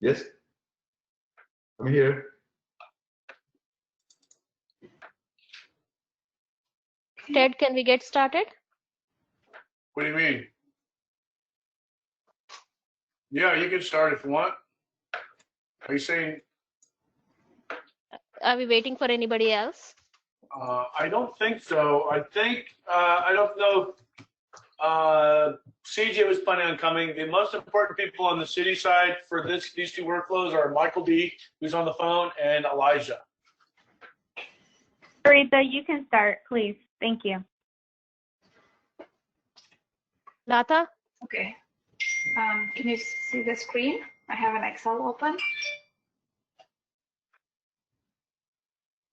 Yes, I'm here. Ted, can we get started? What do you mean? Yeah, you can start if you want. Are you saying? Are we waiting for anybody else? I don't think so. I think, I don't know. CJ was planning on coming. The most important people on the city side for these two workflows are Michael D, who's on the phone, and Elijah. Aretha, you can start, please. Thank you. Lata? Okay. Can you see the screen? I have an Excel open.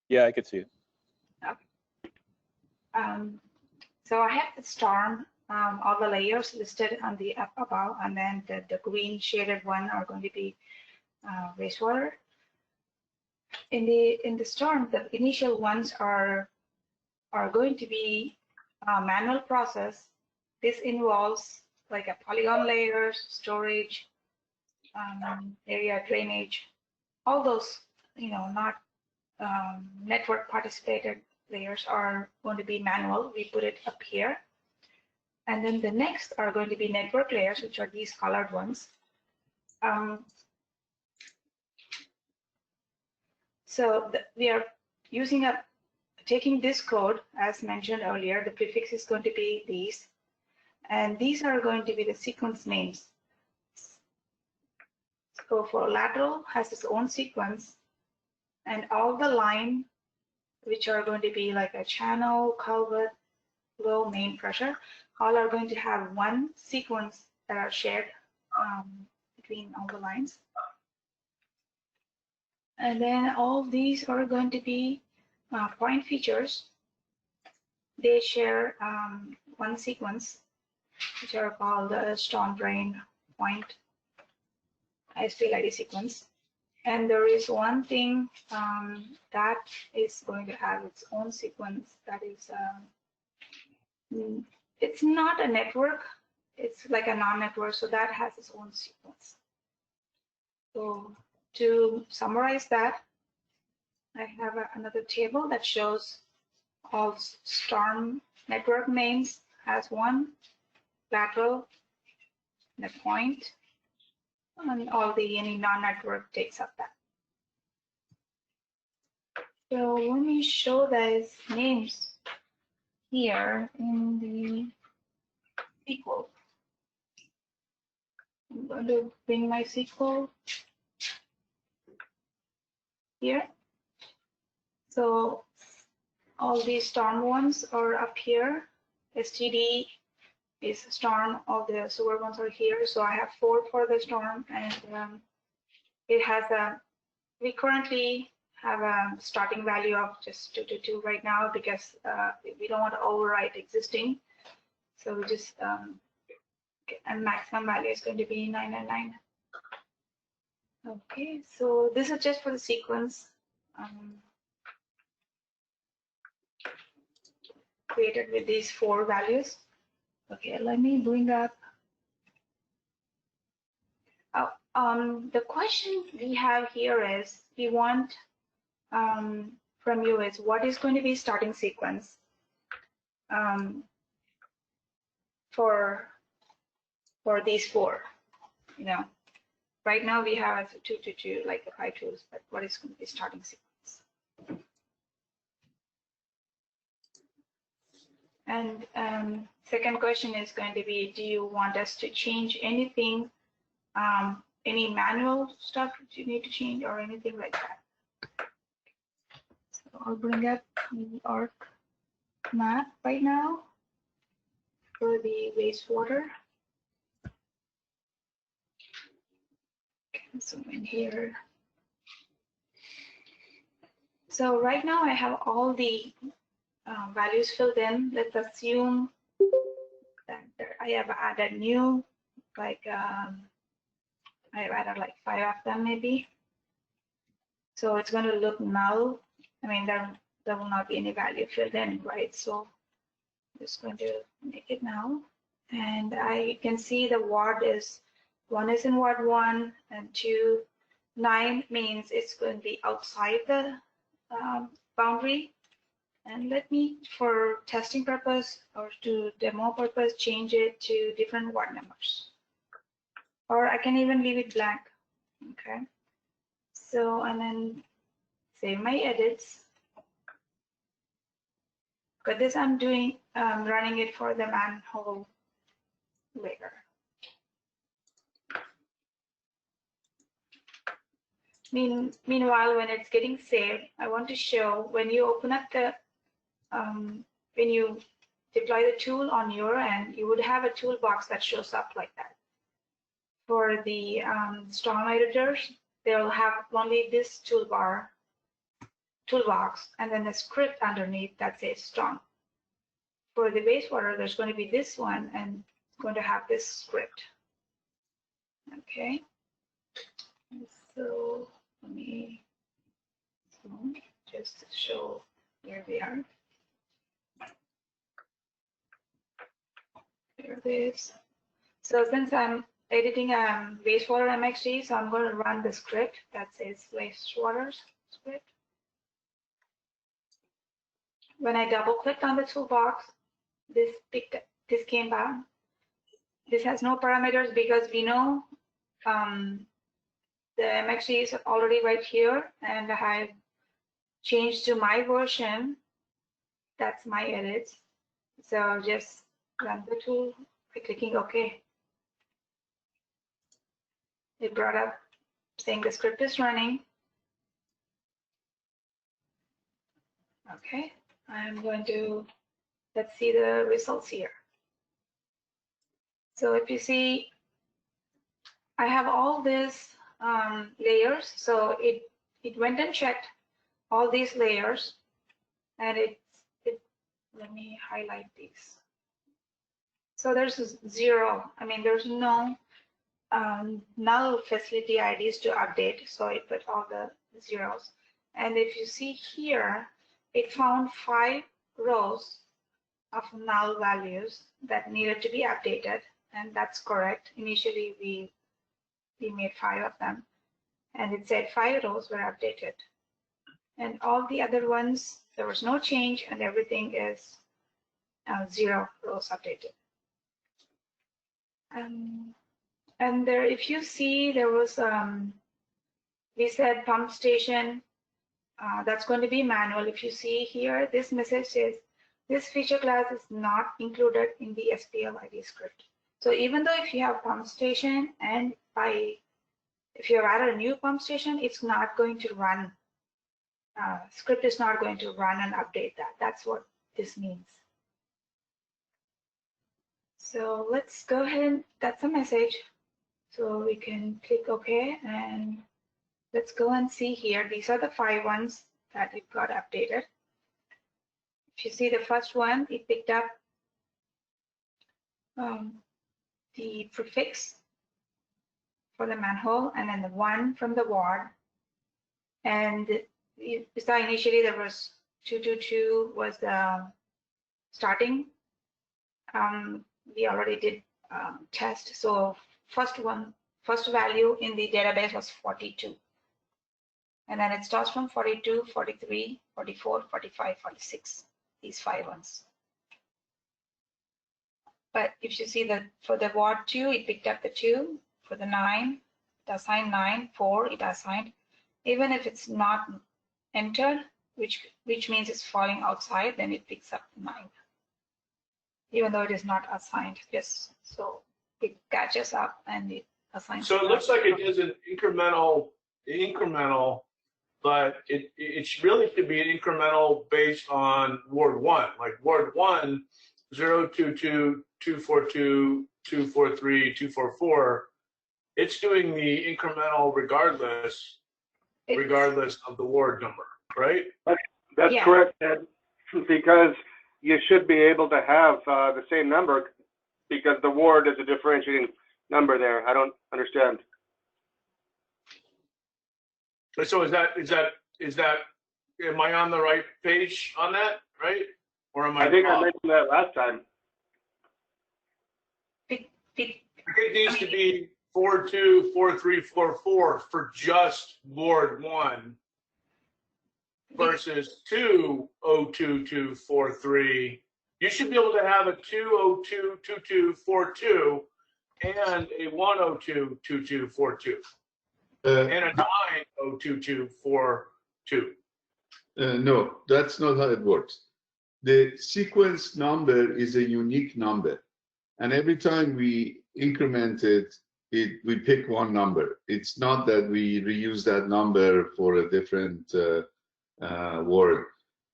Yeah, I could see it. Okay. So I have the storm, all the layers listed on the up above, and then the green shaded one are going to be wastewater. In the storm, the initial ones are going to be a manual process. This involves like a polygon layers, storage, area drainage, all those, not network participated layers are going to be manual. We put it up here. And then the next are going to be network layers, which are these colored ones. So we are taking this code, as mentioned earlier, the prefix is going to be these. And these are going to be the sequence names. So for lateral has its own sequence, and all the line, which are going to be like a channel, culvert, low, main pressure, all are going to have one sequence that are shared between all the lines. And then all these are going to be point features. They share one sequence, which are called the storm drain point SPL ID sequence. And there is one thing that is going to have its own sequence that is, it's not a network, it's like a non-network, so that has its own sequence. So to summarize that, I have another table that shows all storm network names has one, lateral, the point, and all the any non-network takes up that. So let me show those names here in the SQL. I'm going to bring my SQL here. So all these storm ones are up here. STD is storm, all the sewer ones are here. So I have 4 for the storm, and it has we currently have a starting value of just 222 right now because we don't want to overwrite existing. So we just, and maximum value is going to be 999. Okay, so this is just for the sequence created with these 4 values. Okay, let me bring up. The question we have here is, we want from you is what is going to be starting sequence for these 4. Right now we have 222 like the 5 tools, but what is going to be starting sequence? And second question is going to be, do you want us to change anything, any manual stuff that you need to change or anything like that? So I'll bring up the ARC map right now for the wastewater. So in here. So right now I have all the values filled in. Let's assume that I have added new, like I have added like 5 of them maybe. So it's going to look null. I mean, there will not be any value filled in, right? So I'm just going to make it now. And I can see the ward is, 1 is in ward 1 and 2 9 means it's going to be outside the boundary. And let me, for testing purpose or to demo purpose, change it to different ward numbers. Or I can even leave it blank. Okay. So, and then save my edits. But this I'm doing, running it for the manhole layer. Meanwhile, when it's getting saved, I want to show when you open up the, when you deploy the tool on your end, you would have a toolbox that shows up like that. For the storm editors, they'll have only this toolbox, and then the script underneath that says storm. For the wastewater, there's going to be this one, and it's going to have this script. Okay. So let me just show where we are. There it is. So since I'm editing wastewater MXG, so I'm going to run the script that says wastewater script. When I double clicked on the toolbox, this came back. This has no parameters because we know the MXG is already right here, and I have changed to my version. That's my edits. So just run the tool by clicking OK. It brought up saying the script is running. Okay, I'm going to, let's see the results here. So if you see, I have all these layers. So it went and checked all these layers, and let me highlight these. So there's 0. I mean, there's no null facility IDs to update. So it put all the zeros. And if you see here, it found 5 rows of null values that needed to be updated. And that's correct. Initially, we made 5 of them. And it said 5 rows were updated. And all the other ones, there was no change, and everything is 0 rows updated. And there, if you see, there was, we said pump station, that's going to be manual. If you see here, this message says, this feature class is not included in the SPL ID script. So even though if you have pump station and if you have added a new pump station, it's not going to run, script is not going to run and update that. That's what this means. So let's go ahead, that's a message. So we can click OK, and let's go and see here. These are the 5 ones that it got updated. If you see the first one, it picked up the prefix for the manhole, and then the 1 from the ward. And you saw initially there was 222 was the starting. We already did test. So first value in the database was 42. And then it starts from 42, 43, 44, 45, 46, these 5 ones. But if you see that for the ward 2, it picked up the 2. For the 9, it assigned 9, 4, it assigned. Even if it's not entered, which means it's falling outside, then it picks up 9. Even though it is not assigned, just so it catches up and it assigns. So it looks like it is an incremental, but it really should be an incremental based on Ward 1. Like Ward 1, 022, 242, 243, 244. It's doing the incremental regardless of the ward number, right? That's correct, Ed, because you should be able to have the same number because the ward is a differentiating number there. I don't understand. So is that am I on the right page on that, right? Or am I? I think I mentioned that last time. It needs to be 424344 for just Ward 1 versus 2022243, you should be able to have a 2022242 and a 1022242 and a 9022242. No, that's not how it works. The sequence number is a unique number. And every time we increment it, we pick one number. It's not that we reuse that number for a different word.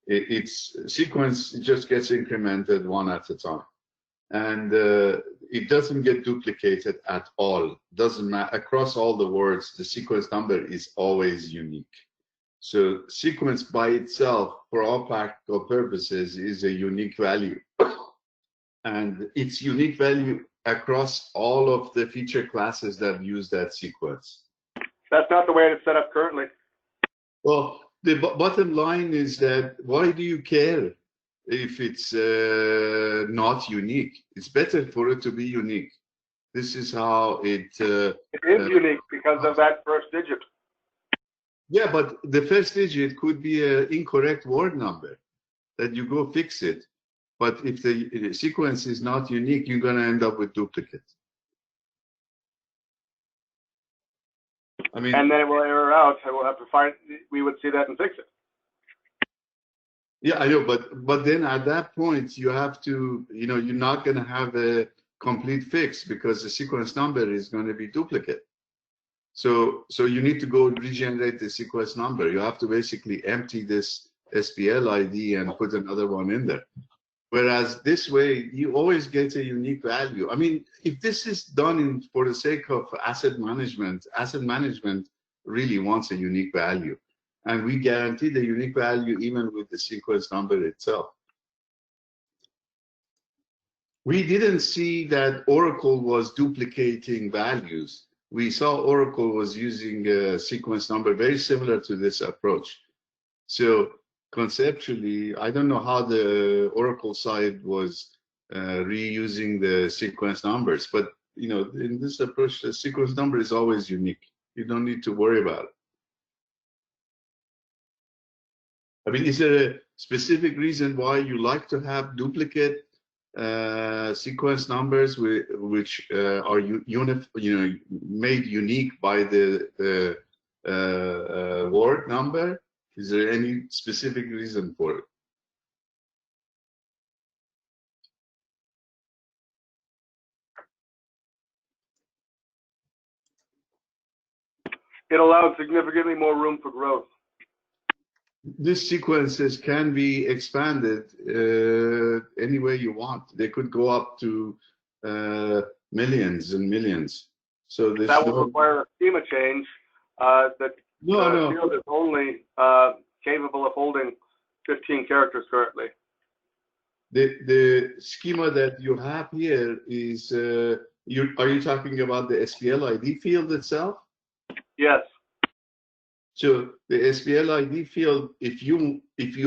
It's sequence, it just gets incremented one at a time. And it doesn't get duplicated at all. Doesn't matter, across all the words, the sequence number is always unique. So sequence by itself, for all practical purposes, is a unique value. And it's unique value across all of the feature classes that use that sequence. That's not the way it's set up currently. Well, the bottom line is that why do you care if it's not unique? It's better for it to be unique. This is how it is unique because of that first digit. Yeah, but the first digit could be an incorrect word number that you go fix it. But if the sequence is not unique, you're going to end up with duplicates. I mean, and then it will error out, and we'll have to find. We would see that and fix it. Yeah, I know, but then at that point you have to, you're not going to have a complete fix because the sequence number is going to be duplicate. So you need to go regenerate the sequence number. You have to basically empty this SPL ID and put another one in there. Whereas this way, you always get a unique value. I mean, if this is done for the sake of asset management really wants a unique value. And we guarantee the unique value even with the sequence number itself. We didn't see that Oracle was duplicating values. We saw Oracle was using a sequence number very similar to this approach. So conceptually, I don't know how the Oracle side was reusing the sequence numbers, but in this approach, the sequence number is always unique. You don't need to worry about it. I mean, is there a specific reason why you like to have duplicate sequence numbers which are made unique by the word number? Is there any specific reason for it? It allows significantly more room for growth. These sequences can be expanded any way you want. They could go up to millions and millions. So that will require a schema change. That no. field is only capable of holding 15 characters currently. The schema that you have here is are you talking about the SPL ID field itself? Yes. So the SPL ID field, if you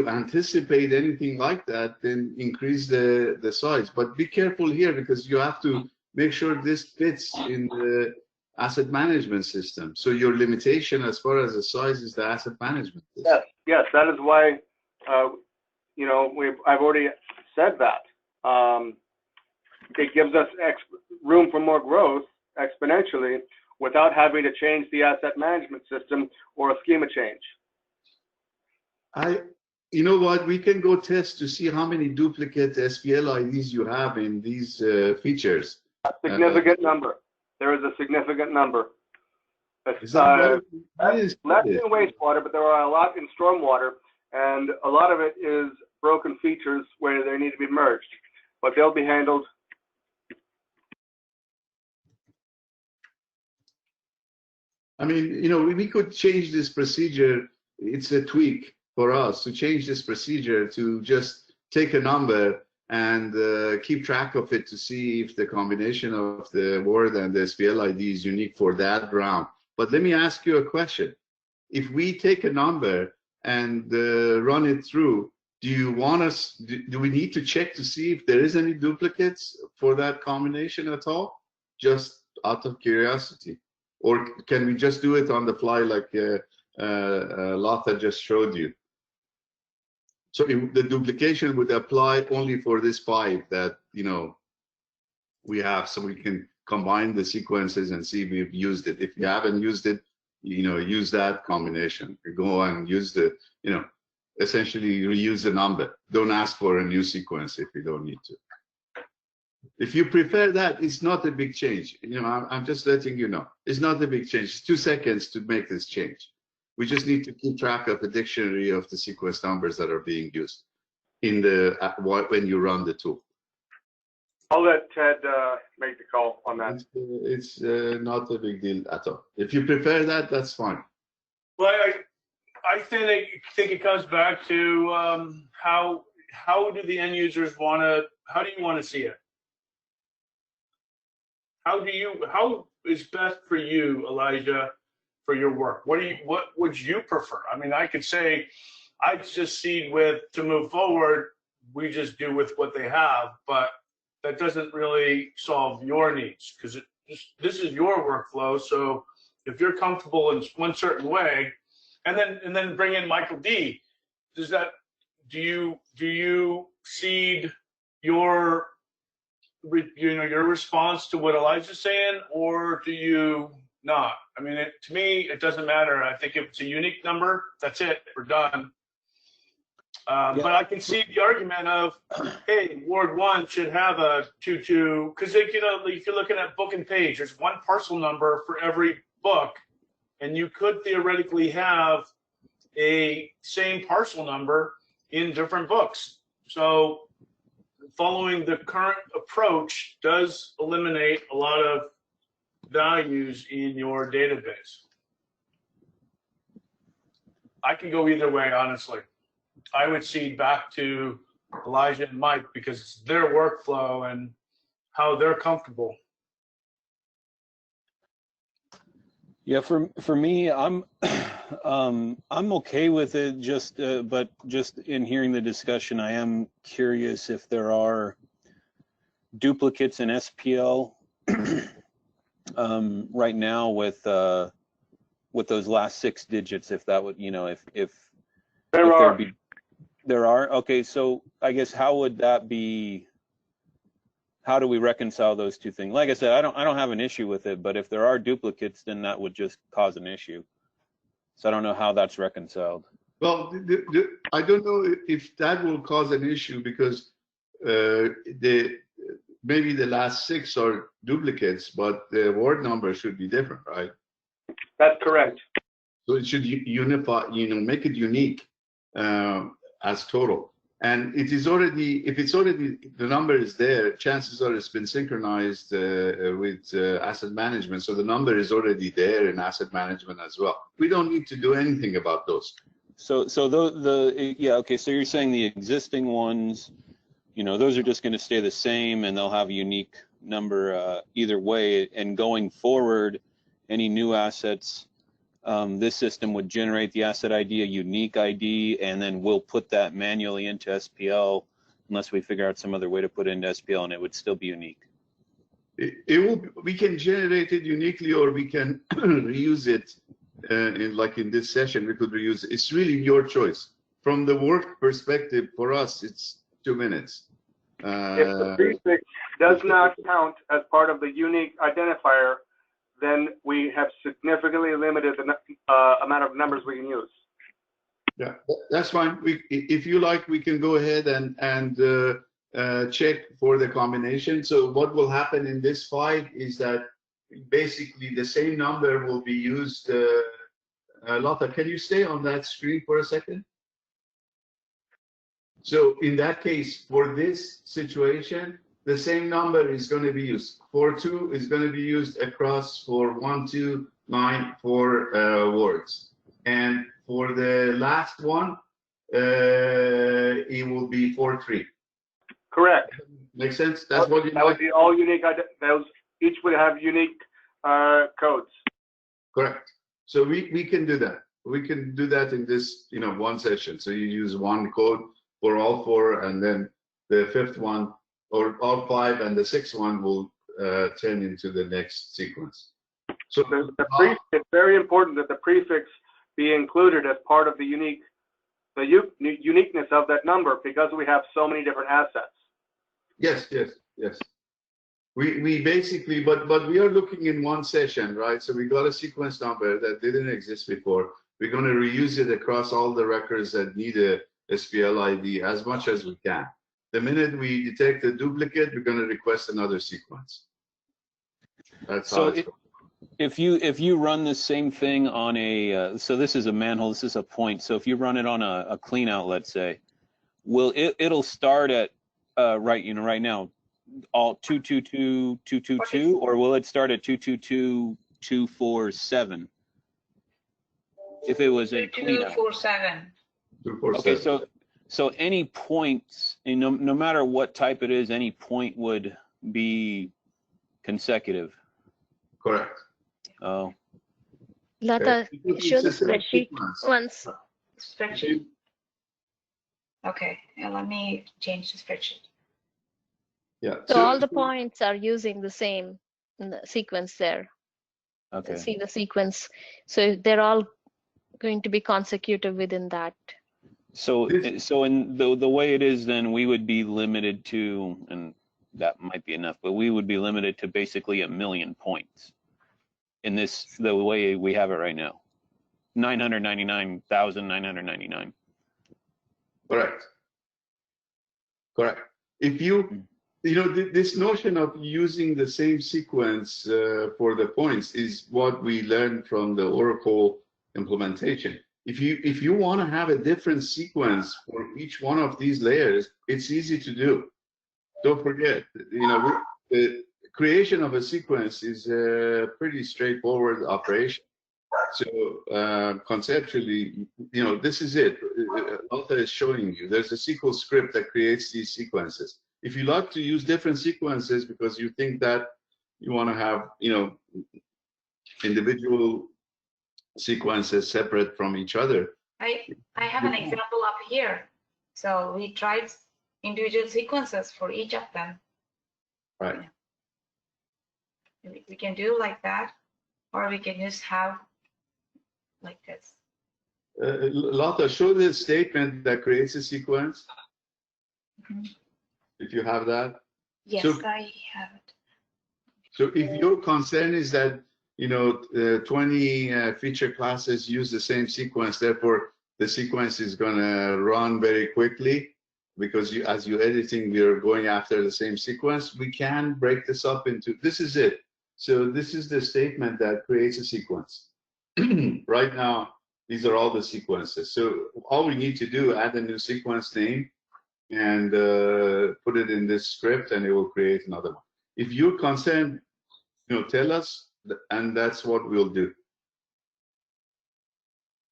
anticipate anything like that, then increase the size. But be careful here because you have to make sure this fits in the asset management system. So your limitation as far as the size is the asset management system. Yes, that is why I've already said that. It gives us room for more growth exponentially without having to change the asset management system or a schema change. You know what? We can go test to see how many duplicate SPL IDs you have in these features. A significant number. There is a significant number. Is that less in wastewater, but there are a lot in stormwater, and a lot of it is broken features where they need to be merged, but they'll be handled. I mean, we could change this procedure. It's a tweak for us to change this procedure to just take a number and keep track of it to see if the combination of the word and the SPL ID is unique for that round. But let me ask you a question. If we take a number and run it through, do we need to check to see if there is any duplicates for that combination at all? Just out of curiosity, or can we just do it on the fly like Latha just showed you? So the duplication would apply only for this 5 that we have, so we can combine the sequences and see if we've used it. If you haven't used it, use that combination. You go and use the, essentially reuse the number. Don't ask for a new sequence if you don't need to. If you prefer that, it's not a big change. I'm just letting you know. It's not a big change. It's 2 seconds to make this change. We just need to keep track of the dictionary of the sequence numbers that are being used when you run the tool. I'll let Ted make the call on that. It's not a big deal at all. If you prefer that, that's fine. Well, I think it comes back to how do the end users how do you want to see it? How is best for you, Elijah, for your work? What would you prefer? I mean, I could say I just see to move forward, we just do with what they have, but that doesn't really solve your needs, because this is your workflow. So if you're comfortable in one certain way, and then bring in Michael D. Do you seed your response to what Elijah's saying, or do you not? I mean, to me, it doesn't matter. I think if it's a unique number, that's it. We're done. But I can see the argument of, hey, Ward 1 should have a 22, because if you're looking at book and page, there's one parcel number for every book, and you could theoretically have a same parcel number in different books. So following the current approach does eliminate a lot of values in your database. I can go either way, honestly. I would cede back to Elijah and Mike because it's their workflow and how they're comfortable. Yeah, for me, I'm okay with it. But just in hearing the discussion, I am curious if there are duplicates in SPL right now with those last 6 digits. If that would, there are. Okay, so I guess how would that be? How do we reconcile those two things? Like I said, I don't have an issue with it, but if there are duplicates, then that would just cause an issue. So I don't know how that's reconciled. Well, I don't know if that will cause an issue because maybe the last 6 are duplicates, but the word number should be different, right? That's correct. So it should unify, make it unique as total. And it is already, if it's already, the number is there, chances are it's been synchronized with asset management. So the number is already there in asset management as well. We don't need to do anything about those. So yeah, okay. So you're saying the existing ones, those are just going to stay the same and they'll have a unique number either way. And going forward, any new assets, this system would generate the asset ID, a unique ID, and then we'll put that manually into SPL unless we figure out some other way to put it into SPL, and it would still be unique. We can generate it uniquely, or we can reuse it in this session. We could reuse it. It's really your choice. From the work perspective, for us, it's 2 minutes. If the prefix does not count as part of the unique identifier, then we have significantly limited the amount of numbers we can use. Yeah, that's fine. If you like, we can go ahead and check for the combination. So what will happen in this fight is that basically the same number will be used. Latha, can you stay on that screen for a second? So in that case, for this situation, the same number is going to be used. 42 is going to be used across for 1, 2, 9, 4 words. And for the last one, it will be 43. Correct. Makes sense? That's what you That would be all unique. Those each would have unique codes. Correct. So we can do that. We can do that in this, one session. So you use one code for all 4, and then the 5th one, or all 5, and the 6th one will turn into the next sequence. So It's very important that the prefix be included as part of the uniqueness of that number, because we have so many different assets. yes. We basically, but we are looking in one session, right? So we got a sequence number that didn't exist before. We're going to reuse it across all the records that need a SPL ID as much as we can. The minute we detect a duplicate, we're going to request another sequence. That's how it's going. If you run the same thing on a so this is a manhole, this is a point. So if you run it on a clean out, let's say, it'll start at right now all 222 222, or will it start at 222 247? If it was a clean out. 247. 247. Okay, so any points, no matter what type it is, any point would be consecutive. Correct. Oh. Lata, Okay. show the It's a spreadsheet sequence. once. Spreadsheet. Okay, and let me change the spreadsheet. Yeah. So all the points are using the same sequence there. Okay. See the sequence. So they're all going to be consecutive within that. So in the way it is, then we would be limited to, and that might be enough, but we would be limited to basically 1,000,000 points in this, the way we have it right now. 999,999. Correct. If you know, this notion of using the same sequence for the points is what we learned from the Oracle implementation. If you want to have a different sequence for each one of these layers, it's easy to do. Don't forget, you know, the creation of a sequence is a pretty straightforward operation. So conceptually, you know, this is it. Alta is showing you. There's a SQL script that creates these sequences. If you like to use different sequences because you think that you want to have, you know, individual sequences separate from each other. I have an example up here. So we tried individual sequences for each of them. Right. We can do like that, or we can just have like this. Lata, show the statement that creates a sequence. If you have that. Yes, So, I have it. So if your concern is that, you know, 20 feature classes use the same sequence, therefore the sequence is going to run very quickly because as you're editing, you're going after the same sequence, we can break this up into, this is it. So this is the statement that creates a sequence. Right now, these are all the sequences. So all we need to do, add a new sequence name and put it in this script, and it will create another one. If you're concerned, you know, tell us, and that's what we'll do.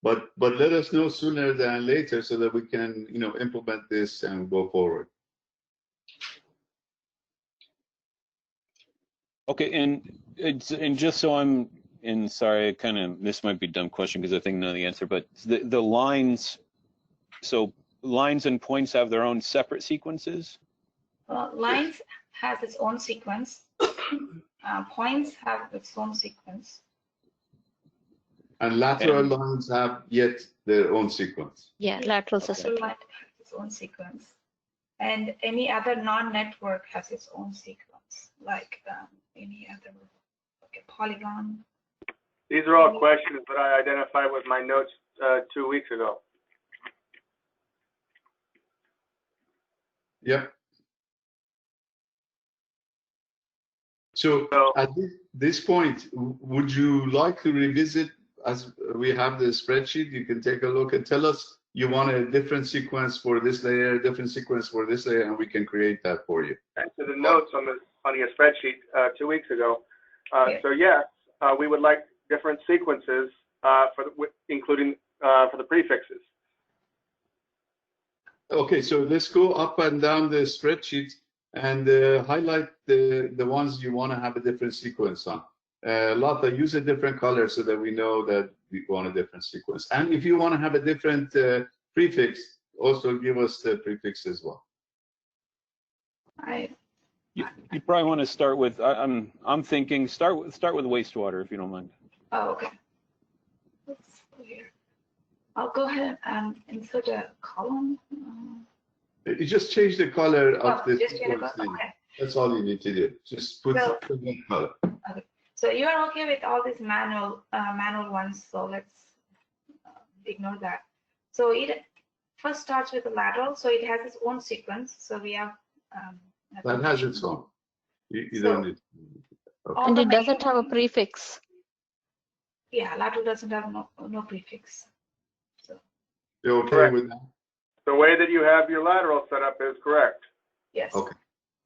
But let us know sooner than later so that we can, you know, implement this and go forward. Okay, and just so I'm in, sorry, this might be a dumb question because I think I know the answer, but the lines, so lines and points have their own separate sequences? Well, lines has its own sequence. Points have its own sequence. And lateral lines have yet their own sequence. Yeah, laterals are Lateral separate. line has its own sequence. And any other non-network has its own sequence, like any other, like a polygon. These are all questions that I identified with my notes 2 weeks ago. Yep. So at this point, would you like to revisit, as we have the spreadsheet, you can take a look and tell us you want a different sequence for this layer, a different sequence for this layer, and we can create that for you. And to the notes on your spreadsheet 2 weeks ago. So yes, we would like different sequences including for the prefixes. Okay, so let's go up and down the spreadsheet and highlight the ones you want to have a different sequence on. Lata, use a different color so that we know that we want a different sequence. And if you want to have a different prefix, also give us the prefix as well. You probably want to start with. I'm thinking start with wastewater if you don't mind. Oh, okay. Let's go here. I'll go ahead and insert a column. You just change the color of the Just change the sequence color. name. Okay. That's all you need to do. Just put So- that color. So you are okay with all these manual ones. So let's ignore that. So it first starts with the lateral. So it has its own sequence. So we have. That has its own. You So- don't need. all And the it doesn't main- have a prefix. Yeah, lateral doesn't have no prefix. You okay Correct. with that? The way that you have your lateral set up is correct. Yes. Okay.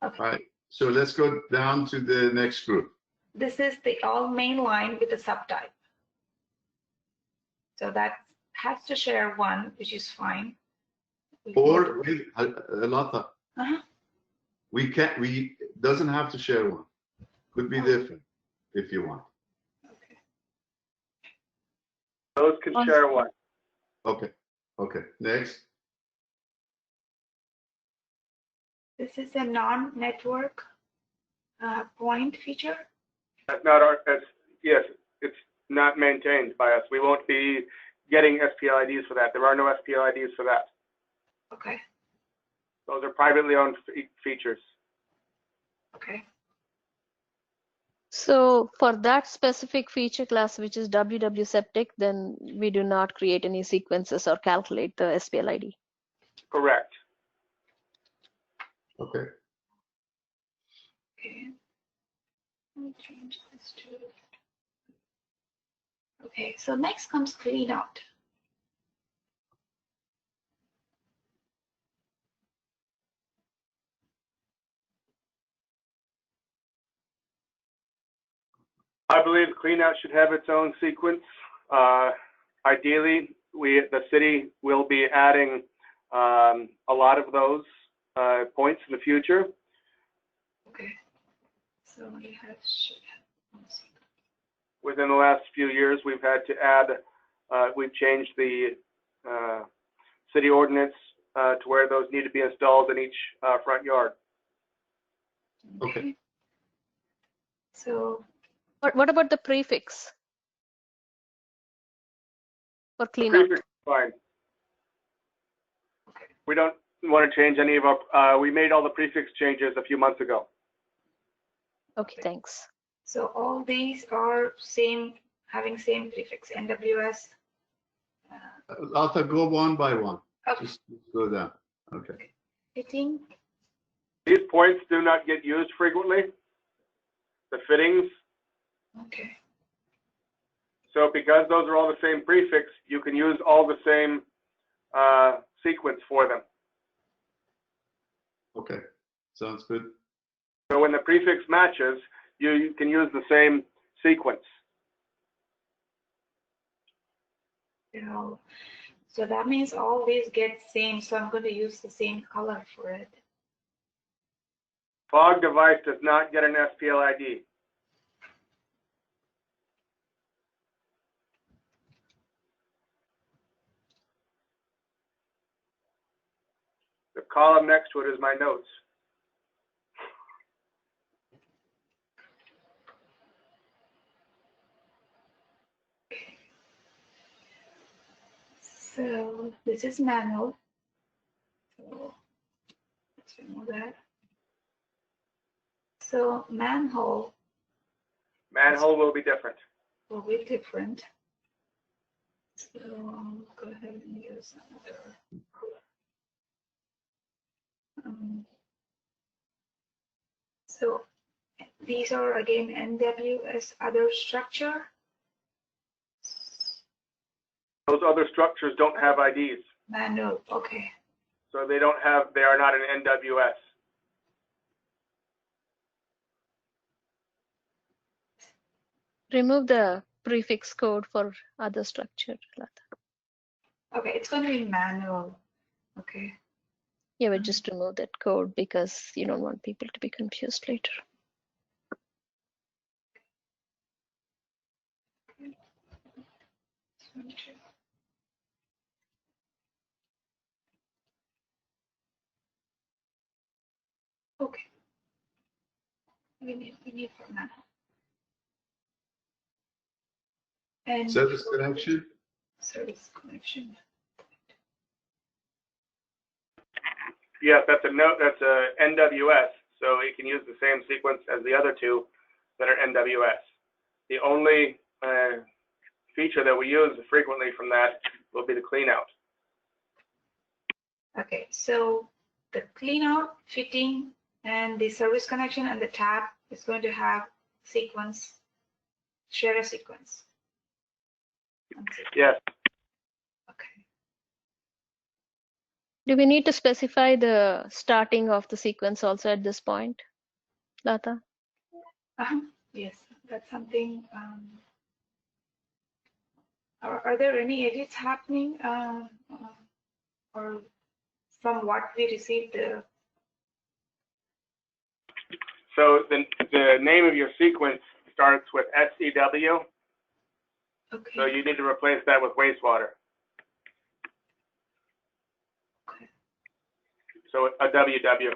Okay. All right. So let's go down to the next group. This is the all main line with a subtype. So that has to share one, which is fine. Or wait, a lot of. Uh-huh. We doesn't have to share one. Could be Oh. different if you want. Okay. Those can share one. Okay. Okay. Next. This is a non-network point feature. That's not our, yes, it's not maintained by us. We won't be getting SPL IDs for that. There are no SPL IDs for that. Okay. Those are privately owned features. Okay. So for that specific feature class, which is WW septic, then we do not create any sequences or calculate the SPL ID. Correct. Okay. Okay. Let me change this to. Okay. So next comes clean out. I believe cleanout should have its own sequence. Ideally, the city will be adding a lot of those points in the future. Okay. So it has should have. Within the last few years, we've had to add, we've changed the city ordinance to where those need to be installed in each front yard. Okay. So What about the prefix for The cleanup? prefix is fine. Okay. We don't want to change any of our, we made all the prefix changes a few months ago. Okay, thanks. So all these are same, having same prefix, NWS. Arthur, go one by one. Okay. Just go down. Okay. Fitting. These points do not get used frequently, the fittings. Okay. So because those are all the same prefix, you can use all the same sequence for them. Okay. Sounds good. So when the prefix matches, you can use the same sequence. So that means all these get same, so I'm going to use the same color for it. Fog device does not get an SPL ID. The column next to it is my notes. So this is manual. So let's remove that. So manhole Manhole will be different. will be different. So I'll go ahead and use another color. So these are again NWS other structure. Those other structures don't have IDs, Manual, okay. so they are not an NWS. Remove the prefix code for other structure. Okay, it's going to be manual. Okay. Yeah, but just remove that code because you don't want people to be confused later. Okay. we need for manhole. And Service connection. service connection. Yeah, that's a note. That's a NWS, so it can use the same sequence as the other two that are NWS. The only feature that we use frequently from that will be the clean out. Okay, so the clean out, fitting, and the service connection and the tab is going to have sequence, share a sequence. Yes. Okay. Do we need to specify the starting of the sequence also at this point, Lata? Yes, that's something. Are there any edits happening, or from what we received? So the name of your sequence starts with SEW. Okay. So you need to replace that with wastewater. Okay. So a WW,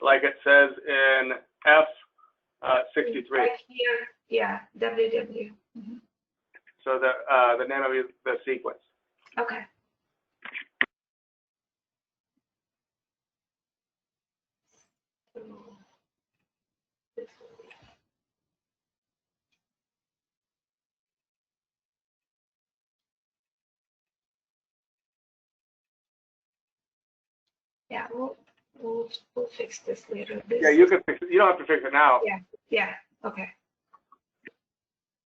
like it says in F63. Right here, yeah, WW. So the name of the sequence. Okay. So this will be. Yeah, we'll fix this later. Yeah, you can fix it. You don't have to fix it now. Yeah, okay.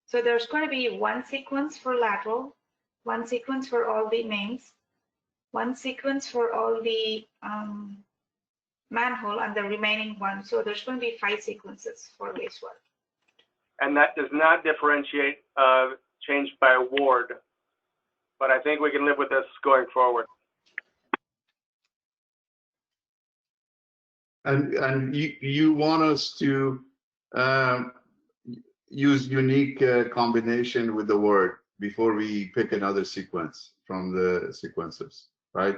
So there's going to be one sequence for lateral, one sequence for all the mains, one sequence for all the manhole, and the remaining one. So there's going to be 5 sequences for wastewater. And that does not differentiate change by ward. But I think we can live with this going forward. And you want us to use unique combination with the word before we pick another sequence from the sequencers, right?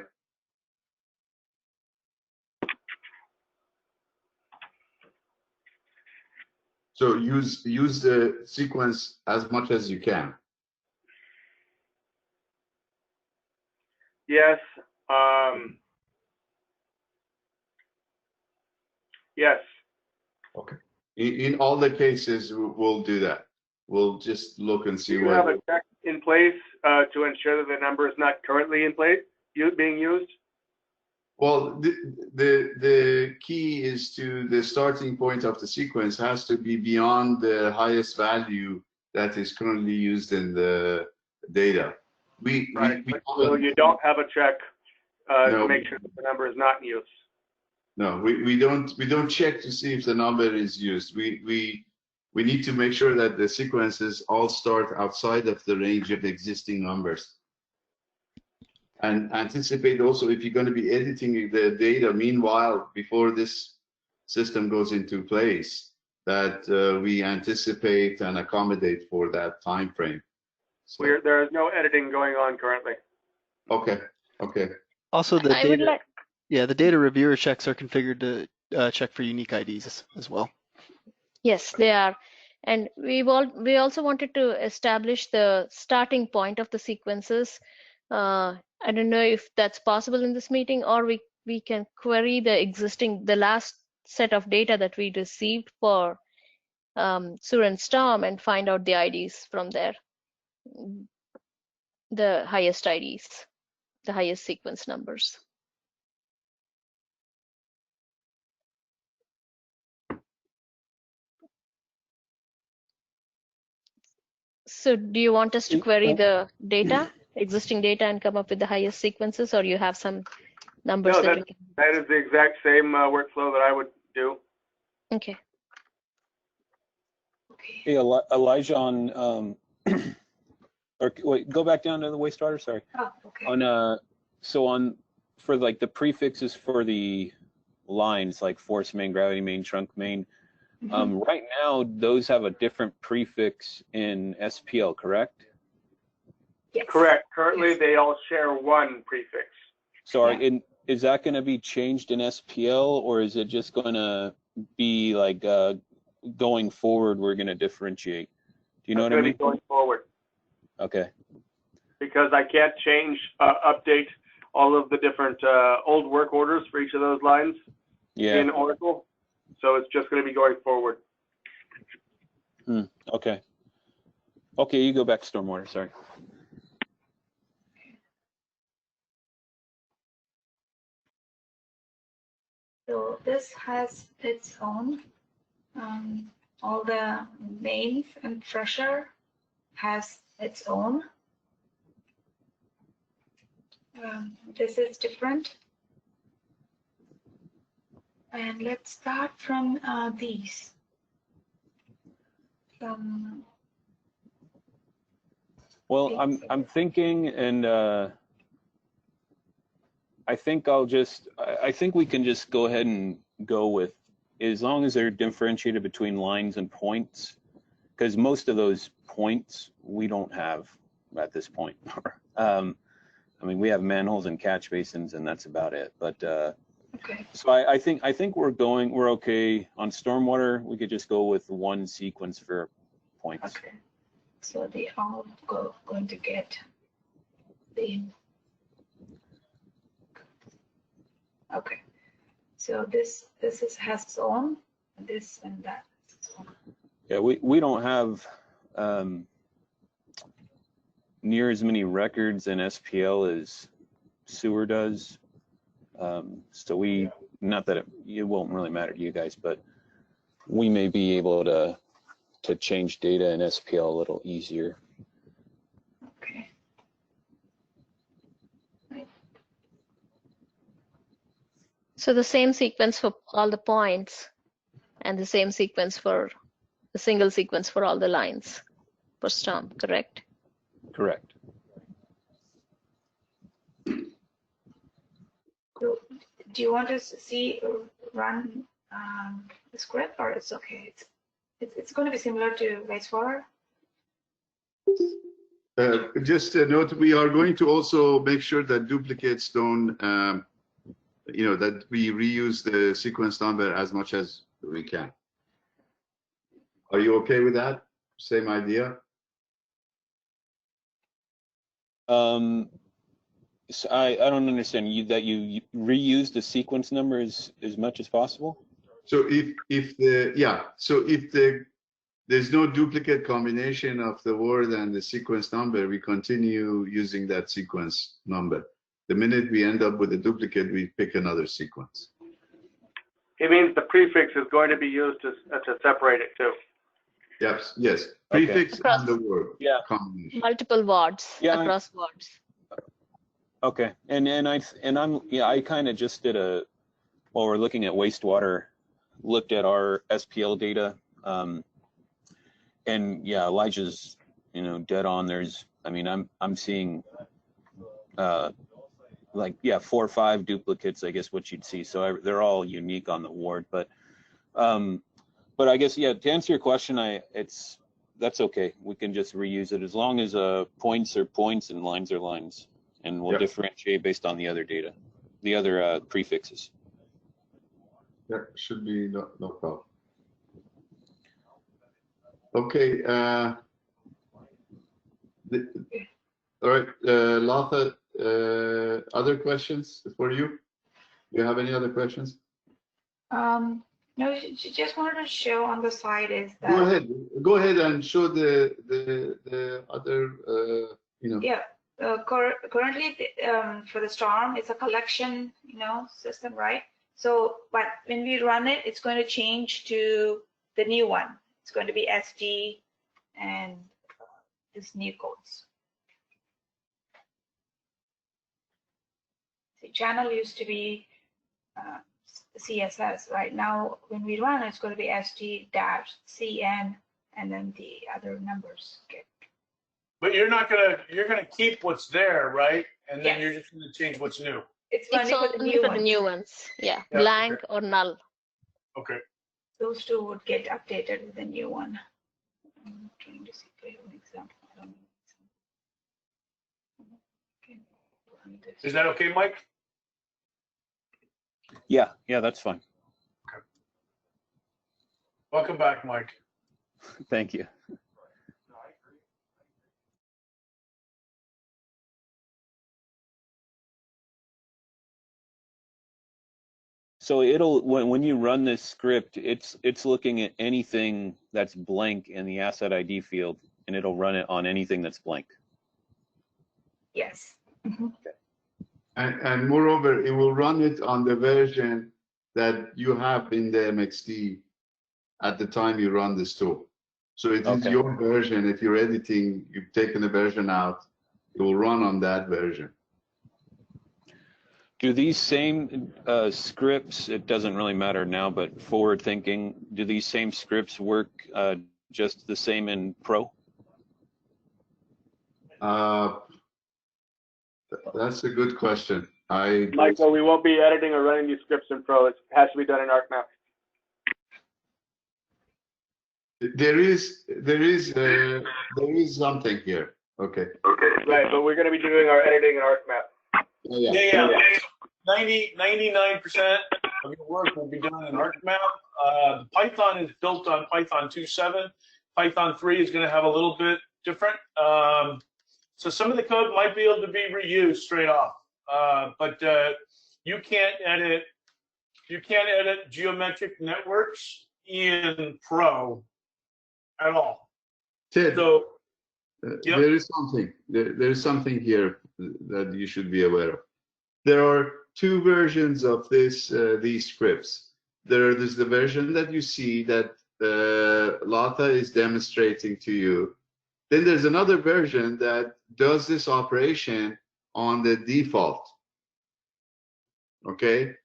So use the sequence as much as you can. Yes. Yes. Okay. In all the cases, we'll do that. We'll just look and see Do you what. have a check in place to ensure that the number is not currently in place, being used? Well, the key is to the starting point of the sequence has to be beyond the highest value that is currently used in the data. So you don't have a check No. to make sure that the number is not in use. No, we don't check to see if the number is used. We need to make sure that the sequences all start outside of the range of existing numbers. And anticipate also if you're going to be editing the data meanwhile before this system goes into place, that we anticipate and accommodate for that time frame. So, There is no editing going on currently. okay. Also, the I would data, like. yeah, the data reviewer checks are configured to check for unique IDs as well. Yes, they are. And we also wanted to establish the starting point of the sequences. I don't know if that's possible in this meeting, or we can query the last set of data that we received for Sur and Storm and find out the IDs from there, the highest IDs, the highest sequence numbers. So do you want us to query the data, existing data, and come up with the highest sequences, or you have some numbers No, that we can? that is the exact same workflow that I would do. Okay. Hey, Elijah, on or wait, go back down to the wastewater. Sorry. Oh, okay. On for like the prefixes for the lines, like force main, gravity main, trunk main. Right now, those have a different prefix in SPL, correct? Yes. Correct. Currently, Yes. they all share one prefix. So is that going to be changed in SPL, or is it just going to be like going forward we're going to differentiate? Do you know It's what I going to mean? be going forward Okay. because I can't change, update all of the different old work orders for each of those lines Yeah. in Oracle. So it's just going to be going forward. Okay. Okay, you go back to stormwater. Sorry. So this has its own, all the names and pressure has its own. This is different. And let's start from these. Well, I'm thinking, and I think I think we can just go ahead and go with, as long as they're differentiated between lines and points, because most of those points we don't have at this point. I mean, we have manholes and catch basins, and that's about it. But Okay. so I think we're okay on stormwater. We could just go with one sequence for points. Okay. So they all going to get the. Okay. So this has its own, this and that. Yeah, we don't have near as many records in SPL as sewer does. So we, not that it won't really matter to you guys, but we may be able to change data in SPL a little easier. Okay. Right. So the same sequence for all the points and the same sequence for the single sequence for all the lines for storm, correct? Correct. So do you want to see run the script, or it's okay? It's going to be similar to wastewater. Just a note, we are going to also make sure that duplicates don't, that we reuse the sequence number as much as we can. Are you okay with that? Same idea? So I don't understand that you reuse the sequence number as much as possible. So if there's no duplicate combination of the word and the sequence number, we continue using that sequence number. The minute we end up with a duplicate, we pick another sequence. It means the prefix is going to be used to separate it too. Yes. Okay. Prefix and the word combination. Multiple wards across wards. Okay, I kind of just did while we're looking at wastewater, looked at our SPL data, and yeah, Elijah's dead on. I'm seeing 4 or 5 duplicates, I guess, what you'd see. So they're all unique on the ward, but I guess, yeah, to answer your question, that's okay. We can just reuse it as long as points are points and lines are lines. And we'll differentiate based on the other data, the other prefixes. That should be no problem. Okay. All right, Latha, other questions for you? Do you have any other questions? No, just wanted to show on the side is that. Go ahead and show the other. Yeah. Currently, for the storm, it's a collection, system, right? So, but when we run it, it's going to change to the new one. It's going to be SD and this new codes. The channel used to be CSS, right? Now, when we run, it's going to be SD-CN and then the other numbers. Okay. But you're gonna keep what's there, right? And then you're just gonna change what's new. It's It's only only for the new ones. Yeah, blank or null. Okay. Those two would get updated with the new one. I'm trying to see if I have an example. I don't know. Okay. Is that okay, Mike? Yeah, that's fine. Welcome back, Mike. Thank you. So it'll when you run this script, it's looking at anything that's blank in the asset ID field, and it'll run it on anything that's blank. Yes. Mhm. And moreover, it will run it on the version that you have in the MXD at the time you run this tool. So it is Okay. your version. If you're editing, you've taken a version out, it will run on that version. Do these same scripts, it doesn't really matter now, but forward thinking, do these same scripts work just the same in Pro? That's a good question. Michael, we won't be editing or running these scripts in Pro. It has to be done in ArcMap. There is something here. Okay. Right, but we're going to be doing our editing in ArcMap. Yeah. 99% of your work will be done in ArcMap. Python is built on Python 2.7. Python 3 is going to have a little bit different. So some of the code might be able to be reused straight off, but you can't edit geometric networks in Pro at all. Ted, So yep. There is something. There is something here that you should be aware of. There are two versions of these scripts. There's the version that you see that Latha is demonstrating to you. Then there's another version that does this operation on the default. Okay?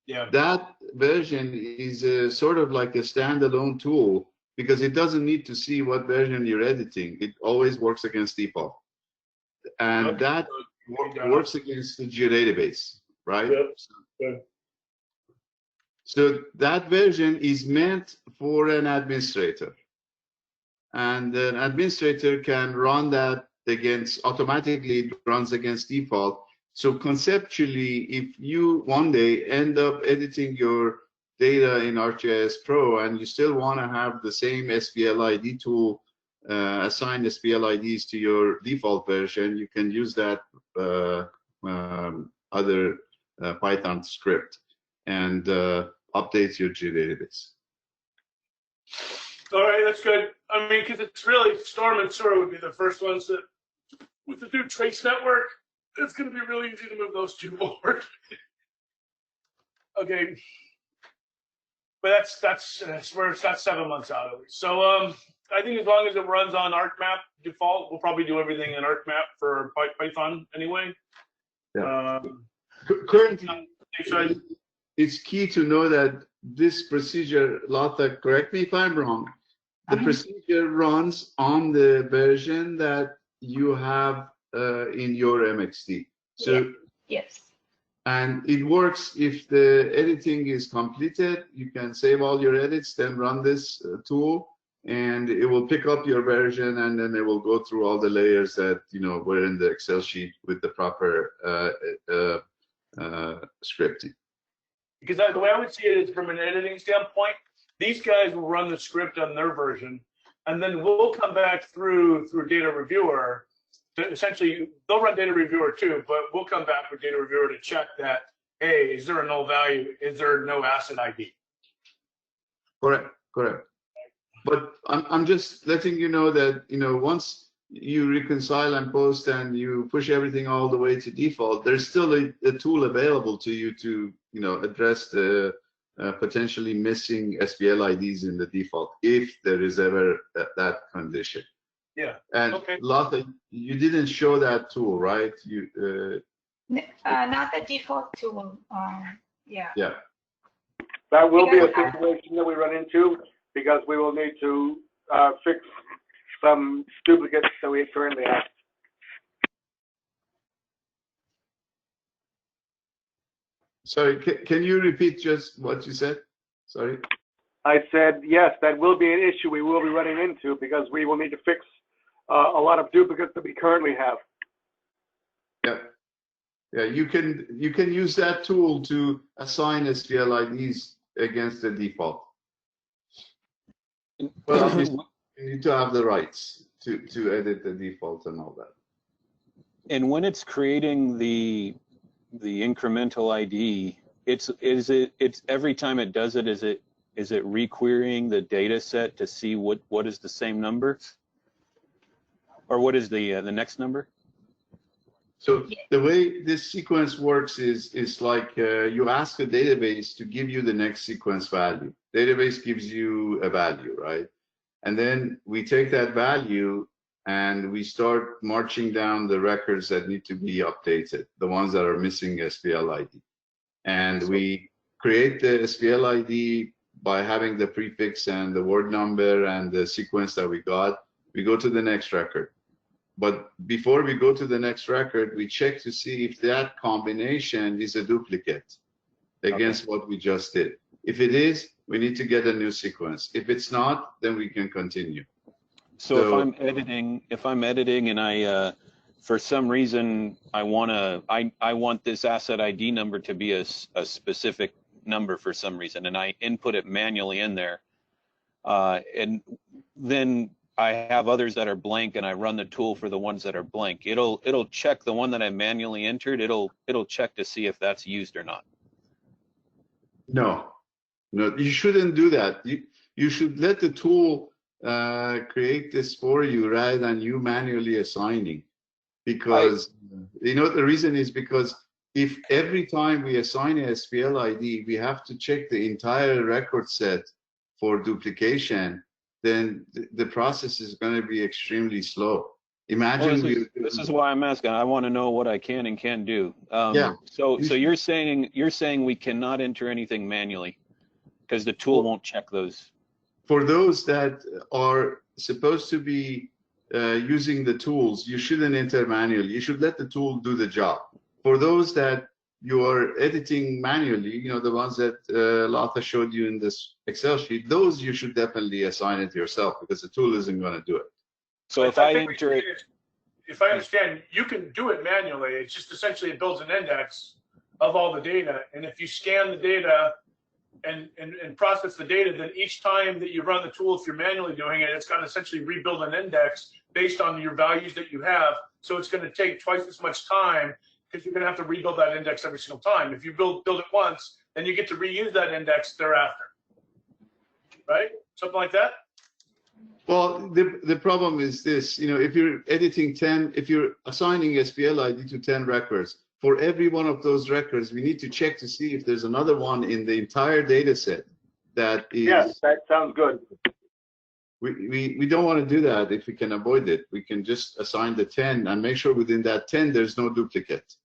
Yeah. That version is sort of like a standalone tool because it doesn't need to see what version you're editing. It always works against default. And Okay. that works against the geodatabase, right? Yep. Good. So that version is meant for an administrator. And an administrator can run that automatically it runs against default. So conceptually, if you one day end up editing your data in ArcGIS Pro and you still want to have the same SPL ID tool assign SPL IDs to your default version, you can use that other Python script and update your geodatabase. All right, that's good. I mean, because it's really Storm and Sora would be the first ones that, with the new trace network, it's going to be really easy to move those two forward. Okay, but that's 7 months out at least. So I think as long as it runs on ArcMap default, we'll probably do everything in ArcMap for Python anyway. Yeah. Currently, it's key to know that this procedure, Latha, correct me if I'm wrong, the procedure runs on the version that you have in your MXD. So yes. And it works if the editing is completed, you can save all your edits, then run this tool, and it will pick up your version, and then it will go through all the layers that were in the Excel sheet with the proper scripting. Because the way I would see it is from an editing standpoint, these guys will run the script on their version, and then we'll come back through Data Reviewer. Essentially, they'll run Data Reviewer too, but we'll come back with Data Reviewer to check that, hey, is there a null value? Is there no asset ID? Correct. But I'm just letting you know that, once you reconcile and post and you push everything all the way to default, there's still a tool available to you to, address the potentially missing SPL IDs in the default if there is ever that condition. Yeah. And okay. Latha, you didn't show that tool, right? Not the default tool. Yeah. Yeah. That will be a situation that we run into because we will need to fix some duplicates that we currently have. Sorry, can you repeat just what you said? Sorry. I said, yes, that will be an issue we will be running into because we will need to fix a lot of duplicates that we currently have. Yeah, you can use that tool to assign SPL IDs against the default. Well, obviously, you need to have the rights to edit the default and all that. And when it's creating the incremental ID, it's every time it does it, is it requerying the data set to see what is the same number, or what is the next number? So the way this sequence works is like you ask a database to give you the next sequence value. Database gives you a value, right? And then we take that value and we start marching down the records that need to be updated, the ones that are missing SPL ID. And we create the SPL ID by having the prefix and the word number and the sequence that we got. We go to the next record. But before we go to the next record, we check to see if that combination is a duplicate against what we just did. If it is, we need to get a new sequence. If it's not, then we can continue. So if I'm editing and I, for some reason, I want this asset ID number to be a specific number for some reason, and I input it manually in there, and then I have others that are blank, and I run the tool for the ones that are blank. It'll check the one that I manually entered. It'll check to see if that's used or not. No, you shouldn't do that. You should let the tool create this for you rather than you manually assigning, because you know the reason is because if every time we assign a SPL ID, we have to check the entire record set for duplication, then the process is going to be extremely slow. Imagine this is why I'm asking. I want to know what I can and can't do. Yeah. So you're saying we cannot enter anything manually because the tool won't check those. For those that are supposed to be using the tools, you shouldn't enter manually. You should let the tool do the job. For those that you are editing manually, you know, the ones that Latha showed you in this Excel sheet, those you should definitely assign it yourself because the tool isn't going to do it. So if I enter it, if I understand, you can do it manually. It's just essentially it builds an index of all the data, and if you scan the data and process the data, then each time that you run the tool, if you're manually doing it, it's going to essentially rebuild an index based on your values that you have. So it's going to take twice as much time because you're going to have to rebuild that index every single time. If you build it once, then you get to reuse that index thereafter, right? Something like that. Well, the problem is this, you know, if you're editing 10, if you're assigning SPL ID to 10 records, for every one of those records, we need to check to see if there's another one in the entire data set that is. Yes, that sounds good. We don't want to do that if we can avoid it. We can just assign the 10 and make sure within that 10 there's no duplicate.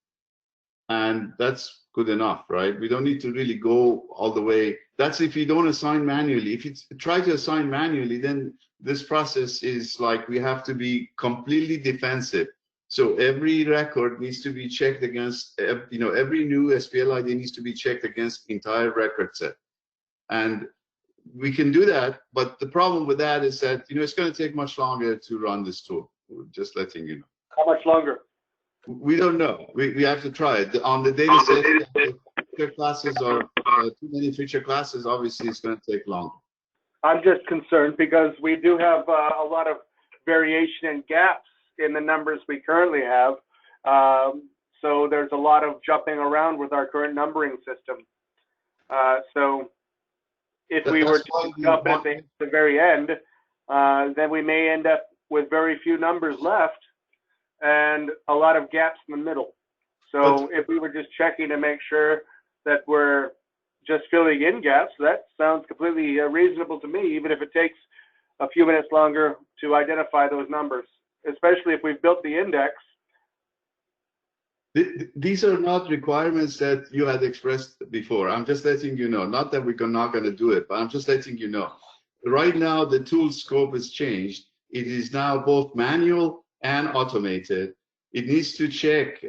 And that's good enough, right? We don't need to really go all the way. That's if you don't assign manually. If you try to assign manually, then this process is like we have to be completely defensive. So every record needs to be checked against, you know, every new SPL ID needs to be checked against entire record set. And we can do that, but the problem with that is that, you know, it's going to take much longer to run this tool. We're just letting you know. How much longer? We don't know. We have to try it. On the data set, feature classes are too many feature classes. Obviously, it's going to take longer. I'm just concerned because we do have a lot of variation and gaps in the numbers we currently have. So there's a lot of jumping around with our current numbering system. So if we were to jump at the very end, then we may end up with very few numbers left and a lot of gaps in the middle. So if we were just checking to make sure that we're just filling in gaps, that sounds completely reasonable to me, even if it takes a few minutes longer to identify those numbers, especially if we've built the index. These are not requirements that you had expressed before. I'm just letting you know. Not that we're not going to do it, but I'm just letting you know. Right now, the tool scope has changed. It is now both manual and automated. It needs to check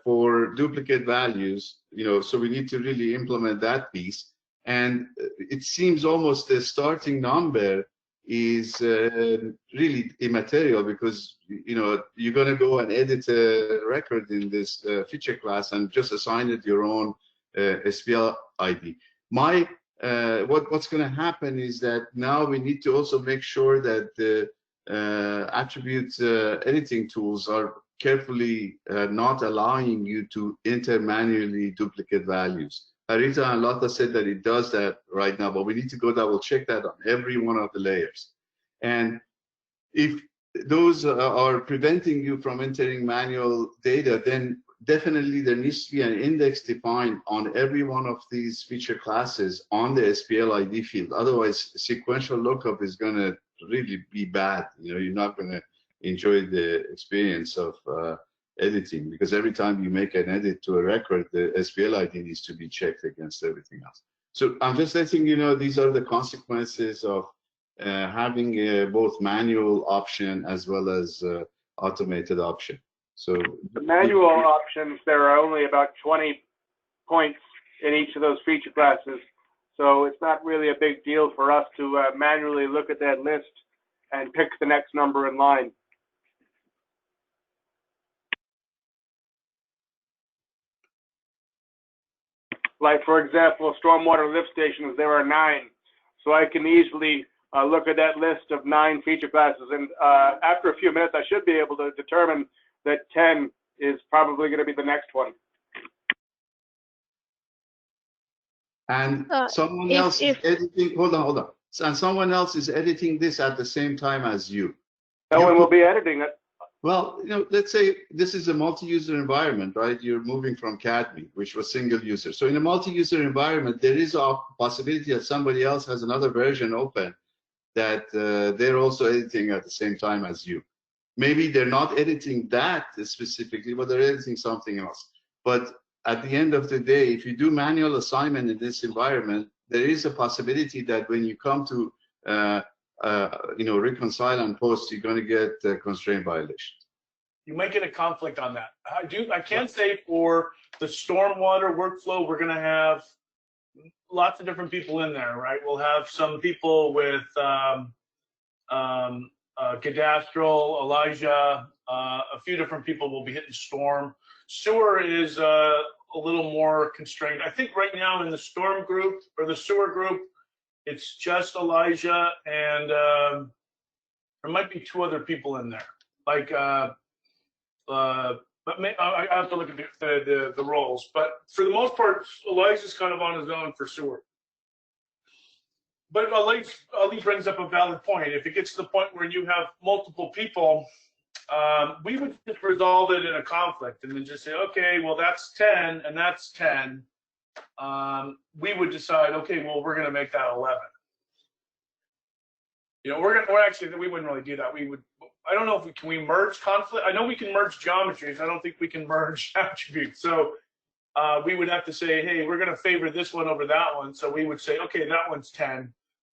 for duplicate values, you know, so we need to really implement that piece. And it seems almost the starting number is really immaterial because, you know, you're going to go and edit a record in this feature class and just assign it your own SPL ID. My what's going to happen is that now we need to also make sure that the attribute editing tools are carefully not allowing you to enter manually duplicate values. Harita and Lata said that it does that right now, but we need to go double check that on every one of the layers. And if those are preventing you from entering manual data, then definitely there needs to be an index defined on every one of these feature classes on the SPL ID field. Otherwise, sequential lookup is going to really be bad. You know, you're not going to enjoy the experience of editing, because every time you make an edit to a record, the SPL ID needs to be checked against everything else. So I'm just letting you know these are the consequences of having both manual option as well as automated option. So the manual options, there are only about 20 points in each of those feature classes. So it's not really a big deal for us to manually look at that list and pick the next number in line. Like, for example, stormwater lift stations, there are 9. So I can easily look at that list of 9 feature classes. And after a few minutes, I should be able to determine that 10 is probably going to be the next one. And someone else is editing, hold on. And someone else is editing this at the same time as you. No one will be editing it. Well, you know, let's say this is a multi-user environment, right? You're moving from CADME, which was single user. So in a multi-user environment, there is a possibility that somebody else has another version open that they're also editing at the same time as you. Maybe they're not editing that specifically, but they're editing something else. But at the end of the day, if you do manual assignment in this environment, there is a possibility that when you come to you know, reconcile and post, you're going to get constraint violations. You might get a conflict on that. I can say for the stormwater workflow, we're going to have lots of different people in there, right? We'll have some people with cadastral, Elijah, a few different people will be hitting storm. Sewer is a little more constrained. I think right now in the storm group or the sewer group, it's just Elijah and there might be 2 other people in there. Like, but I have to look at the roles. But for the most part, Elijah's kind of on his own for sewer. But Ali brings up a valid point. If it gets to the point where you have multiple people, we would just resolve it in a conflict and then just say, okay, well, that's 10 and that's 10. We would decide, okay, well, we're going to make that 11. You know, we wouldn't really do that. We would, I don't know if can we merge conflict? I know we can merge geometries. I don't think we can merge attributes. So we would have to say, hey, we're going to favor this one over that one. So we would say, okay, that one's 10,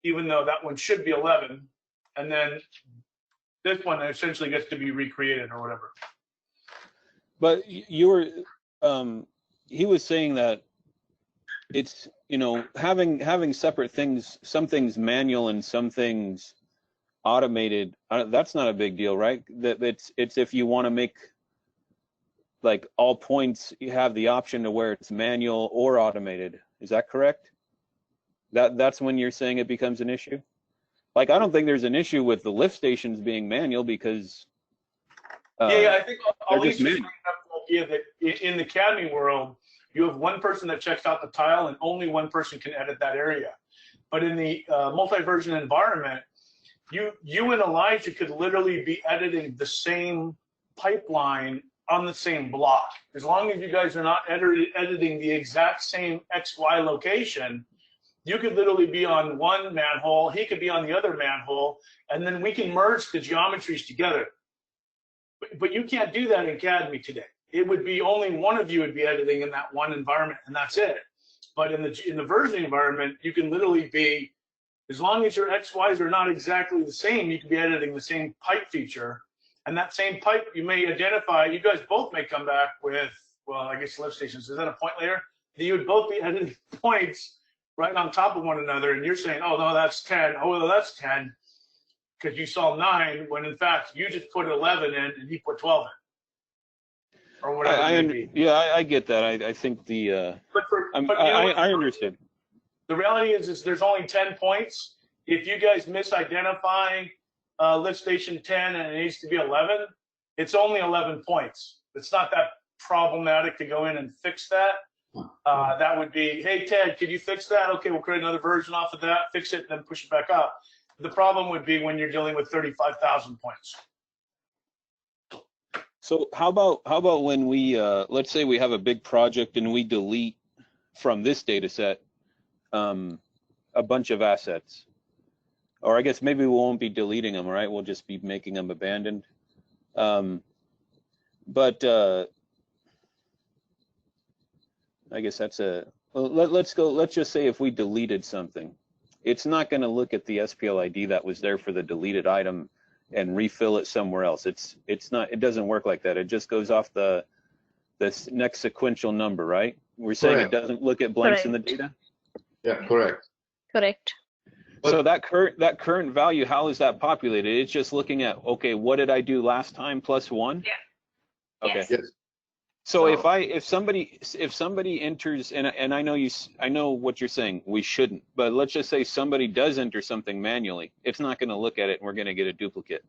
even though that one should be 11. And then this one essentially gets to be recreated or whatever. But you were, he was saying that it's, you know, having separate things, some things manual and some things automated. That's not a big deal, right? That it's if you want to make like all points, you have the option to where it's manual or automated. Is that correct? That's when you're saying it becomes an issue. Like, I don't think there's an issue with the lift stations being manual because yeah, I think I'll just bring up the idea that in the CADME world, you have one person that checks out the tile and only one person can edit that area. But in the multi-version environment, you and Elijah could literally be editing the same pipeline on the same block. As long as you guys are not editing the exact same XY location, you could literally be on one manhole, he could be on the other manhole, and then we can merge the geometries together. But you can't do that in CADME today. It would be only one of you would be editing in that one environment, and that's it. But in the version environment, you can literally be, as long as your XYs are not exactly the same, you can be editing the same pipe feature. And that same pipe, you may identify, you guys both may come back with, well, I guess lift stations, is that a point layer? You would both be editing points right on top of one another, and you're saying, oh, no, that's 10. Oh, no, that's 10, because you saw 9, when in fact, you just put 11 in and he put 12 in. Or whatever. I get that. I think the I understand. The reality is there's only 10 points. If you guys misidentify lift station 10 and it needs to be 11, it's only 11 points. It's not that problematic to go in and fix that. That would be, hey, Ted, could you fix that? Okay, we'll create another version off of that, fix it, and then push it back up. The problem would be when you're dealing with 35,000 points. So how about when we let's say we have a big project and we delete from this data set a bunch of assets, or I guess maybe we won't be deleting them, right? We'll just be making them abandoned. But I guess that's a, well, let's just say if we deleted something, it's not going to look at the SPL ID that was there for the deleted item and refill it somewhere else. It doesn't work like that. It just goes off the next sequential number, right? We're saying Correct. It doesn't look at blanks Correct. in the data. Yeah, correct. Correct. So that current value, how is that populated? It's just looking at, okay, what did I do last time plus 1? Yeah. Okay. Yes. Yes. So if somebody enters, and I know what you're saying, we shouldn't, but let's just say somebody does enter something manually, it's not going to look at it, and we're going to get a duplicate.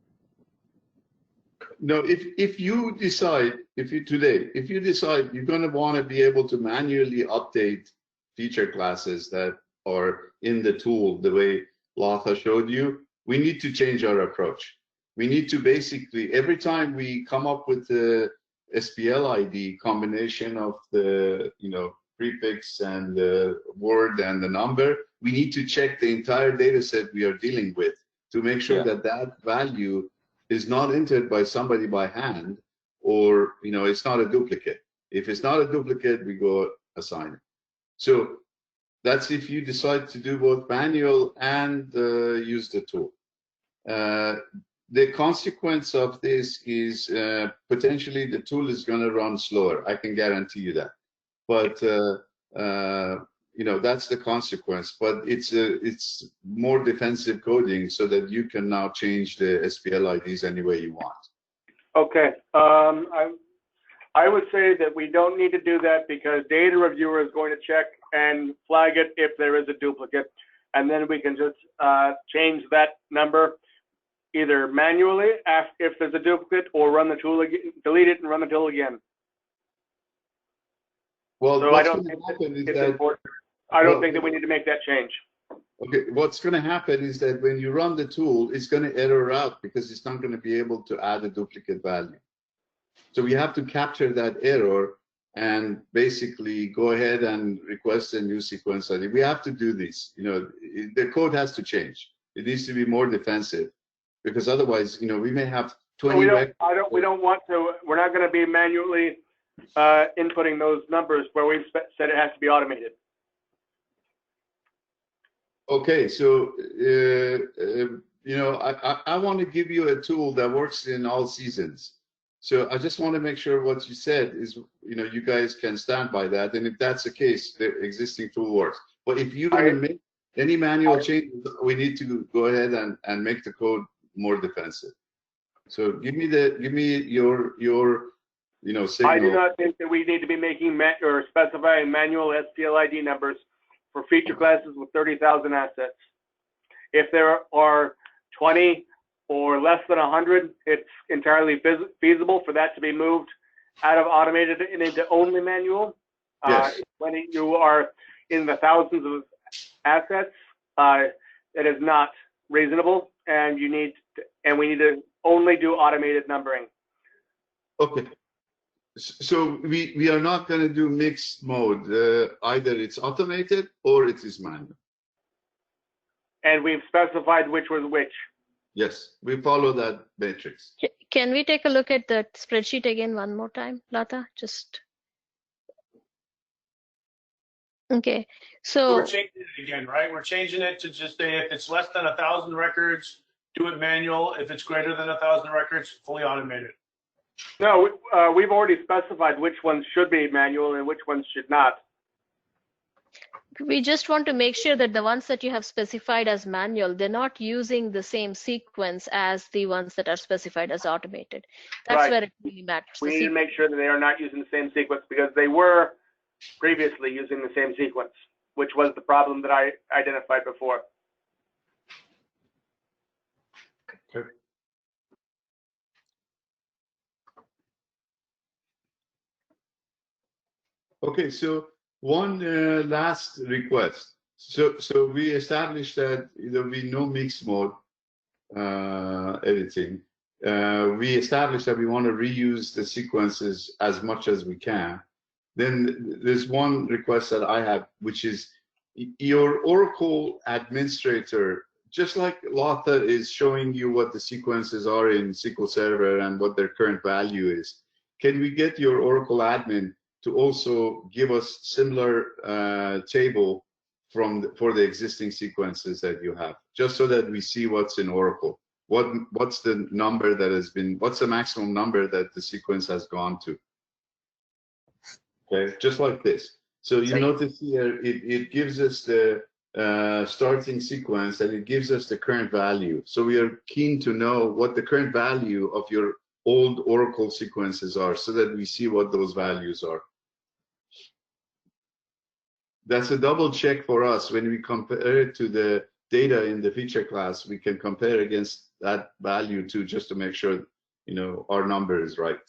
No, if you decide you're going to want to be able to manually update feature classes that are in the tool the way Latha showed you, we need to change our approach. We need to basically, every time we come up with the SPL ID combination of the prefix and the word and the number, we need to check the entire data set we are dealing with to make sure that value is not entered by somebody by hand, or it's not a duplicate. If it's not a duplicate, we go assign it. So that's if you decide to do both manual and use the tool. The consequence of this is potentially the tool is going to run slower. I can guarantee you that. But that's the consequence. But it's more defensive coding so that you can now change the SPL IDs any way you want. Okay. I would say that we don't need to do that because data reviewer is going to check and flag it if there is a duplicate, and then we can just change that number either manually if there's a duplicate, or run the tool again, delete it and run the tool again. Well, So what's going to happen is that I don't think that we need to make that change. okay, what's going to happen is that when you run the tool, it's going to error out because it's not going to be able to add a duplicate value. So we have to capture that error and basically go ahead and request a new sequence ID. We have to do this. The code has to change. It needs to be more defensive, because otherwise, we may have 20 we don't want to. We're not going to be manually inputting those numbers where we've said it has to be automated. Okay, so I want to give you a tool that works in all seasons. So I just want to make sure what you said is, you guys can stand by that. And if that's the case, the existing tool works. But if you're going to make any manual changes, we need to go ahead and make the code more defensive. So give me your signal. I do not think that we need to be making or specifying manual SPL ID numbers for feature classes with 30,000 assets. If there are 20 or less than 100, it's entirely feasible for that to be moved out of automated and into only manual. Yes. When you are in the thousands of assets, it is not reasonable, and we need to only do automated numbering. Okay. So we are not going to do mixed mode. Either it's automated or it is manual. And we've specified which was which. Yes, we follow that matrix. Can we take a look at the spreadsheet again one more time, Latha? Just okay. So we're changing it again, right? We're changing it to just say if it's less than 1,000 records, do it manual. If it's greater than 1,000 records, fully automated. No, we've already specified which ones should be manual and which ones should not. we just want to make sure that the ones that you have specified as manual, they're not using the same sequence as the ones that are specified as automated. That's Right. where it really matters. We need to make sure that they are not using the same sequence, because they were previously using the same sequence. which was the problem that I identified before. Okay. Okay, so one last request. So we established that there will be no mixed mode editing. We established that we want to reuse the sequences as much as we can. Then there's one request that I have, which is your Oracle administrator, just like Latha is showing you what the sequences are in SQL Server and what their current value is. Can we get your Oracle admin to also give us similar table for the existing sequences that you have, just so that we see what's in Oracle? What's the number that has been, what's the maximum number that the sequence has gone to? Okay, just like this. So you notice here, it gives us the starting sequence and it gives us the current value. So we are keen to know what the current value of your old Oracle sequences are so that we see what those values are. That's a double check for us. When we compare it to the data in the feature class, we can compare against that value too, just to make sure, you know, our number is right.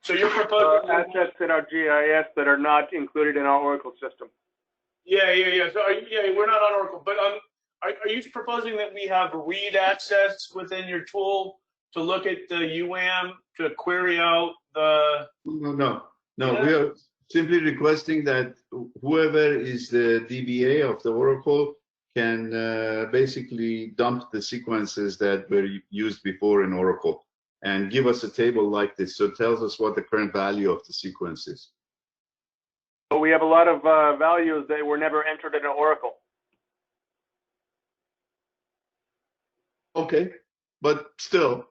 So you're proposing assets in our GIS that are not included in our Oracle system. Yeah. So we're not on Oracle, but are you proposing that we have read access within your tool to look at the UAM to query out the? No. We are simply requesting that whoever is the DBA of the Oracle can basically dump the sequences that were used before in Oracle and give us a table like this, so it tells us what the current value of the sequence is. But we have a lot of values that were never entered in Oracle. Okay, but still,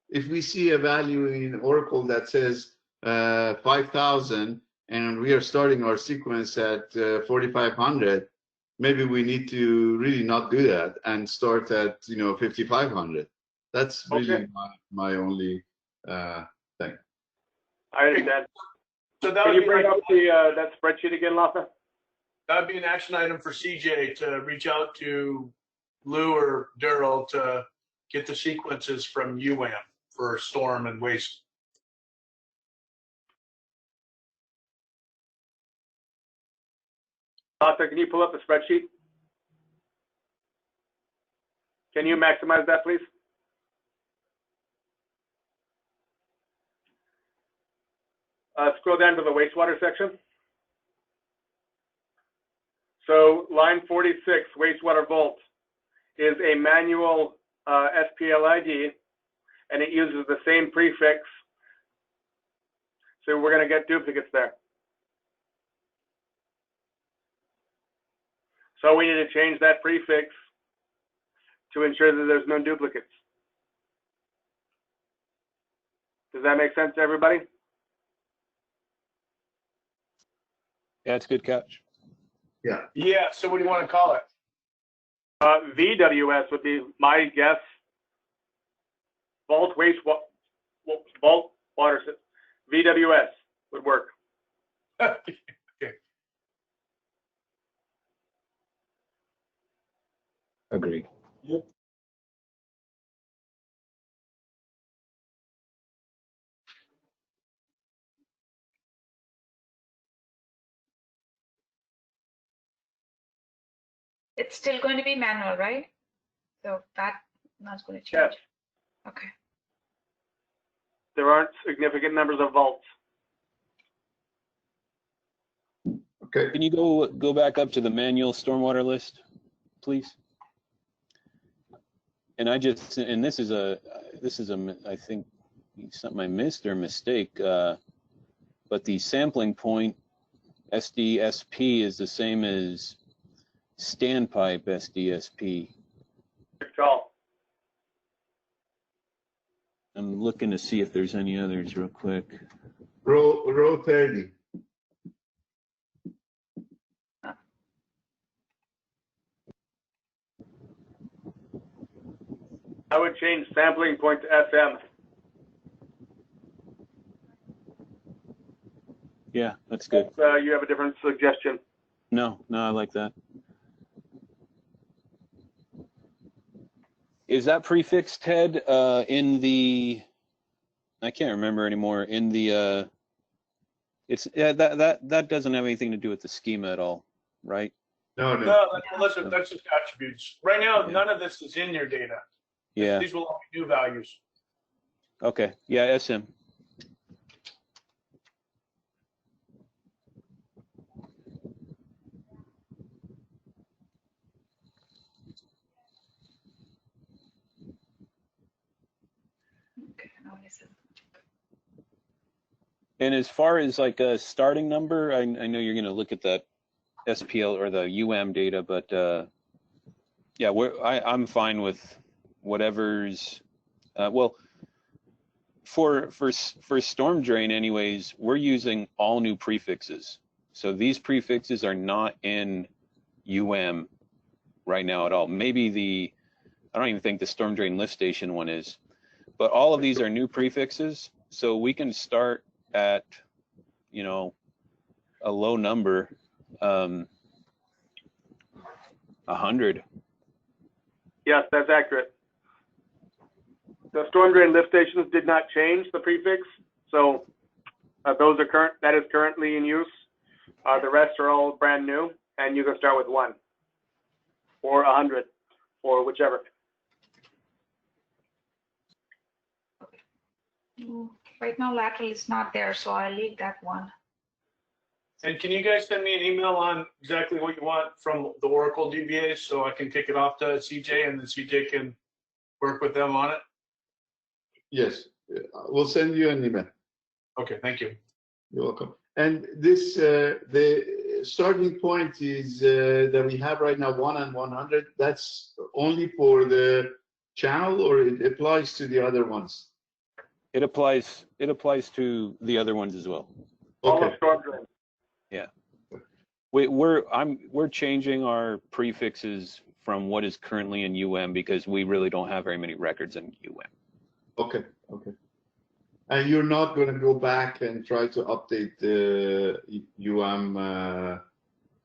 if we see a value in Oracle that says 5,000 and we are starting our sequence at 4,500, maybe we need to really not do that and start at 5,500. That's really my only thing. I understand. So that Can would you be bring like, up that spreadsheet again, Latha? that would be an action item for CJ to reach out to Lou or Daryl to get the sequences from UAM for storm and waste. Latha, can you pull up the spreadsheet? Can you maximize that, please? Scroll down to the wastewater section. So line 46, wastewater vault, is a manual SPL ID, and it uses the same prefix. So we're going to get duplicates there. So we need to change that prefix to ensure that there's no duplicates. Does that make sense to everybody? Yeah, it's a good catch. Yeah. Yeah. So what do you want to call it? VWS would be my guess. Vault water system. VWS would work. Okay. Agreed. Yep. It's still going to be manual, right? So that's not going to change. Yes. Okay. There aren't significant numbers of vaults. Okay. Can you go back up to the manual stormwater list, please? And this is a I think something I missed or mistake, but the sampling point SDSP is the same as standpipe SDSP. Good call. I'm looking to see if there's any others real quick. Row 30. I would change sampling point to SM. Yeah, that's good. You have a different suggestion. No, I like that. Is that prefix, Ted, in the, I can't remember anymore, in the, it's, yeah, that doesn't have anything to do with the schema at all, right? No. No, that's just attributes. Right now, Yeah. none of this is in your data. Yeah, These will all be new values. okay, yeah, SM. Okay, now listen. And as far as like a starting number, I know you're gonna look at that SPL or the data, but yeah, I'm fine with whatever's, well, for storm drain anyways, we're using all new prefixes. So these prefixes are not in right now at all. Maybe I don't even think the storm drain lift station one is, but all of these are new prefixes. So we can start at, you know, a low number, 100. Yes, that's accurate. The storm drain lift stations did not change the prefix, so those are current. That is currently in use. The rest are all brand new, and you can start with 1 or 100 or whichever. Right now, lateral is not there, so I'll leave that one. And can you guys send me an email on exactly what you want from the Oracle DBA so I can kick it off to CJ and then CJ can work with them on it? Yes, we'll send you an email. Okay, thank you. You're welcome. And this, the starting point is that we have right now 1 and 100. That's only for the channel, or it applies to the other ones? It applies to the other ones as well. All Okay. of storm drain. Yeah. We're changing our prefixes from what is currently in because we really don't have very many records in Okay. And you're not going to go back and try to update the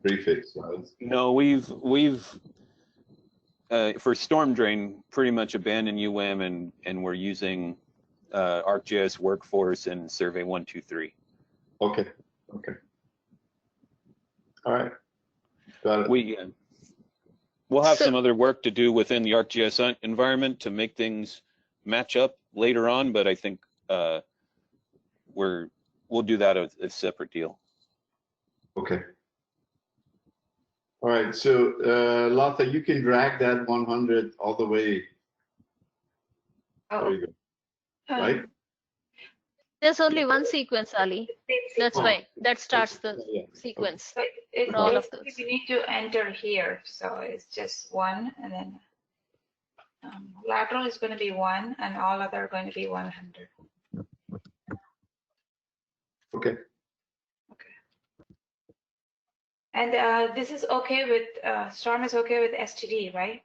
prefix, right? No, we've for storm drain pretty much abandoned and we're using ArcGIS Workforce and Survey 123. Okay. All right. Got it. We'll have some other work to do within the ArcGIS environment to make things match up later on, but I think we'll do that as a separate deal. Okay. All right. So Latha, you can drag that 100 all the way. There you go. Right? There's only one sequence, Ali. That's why that starts the sequence So it for all of those. you need to enter here, so it's just 1, and then lateral is going to be 1, and all other are going to be 100. Okay. And this is okay with Storm is okay with STD, right?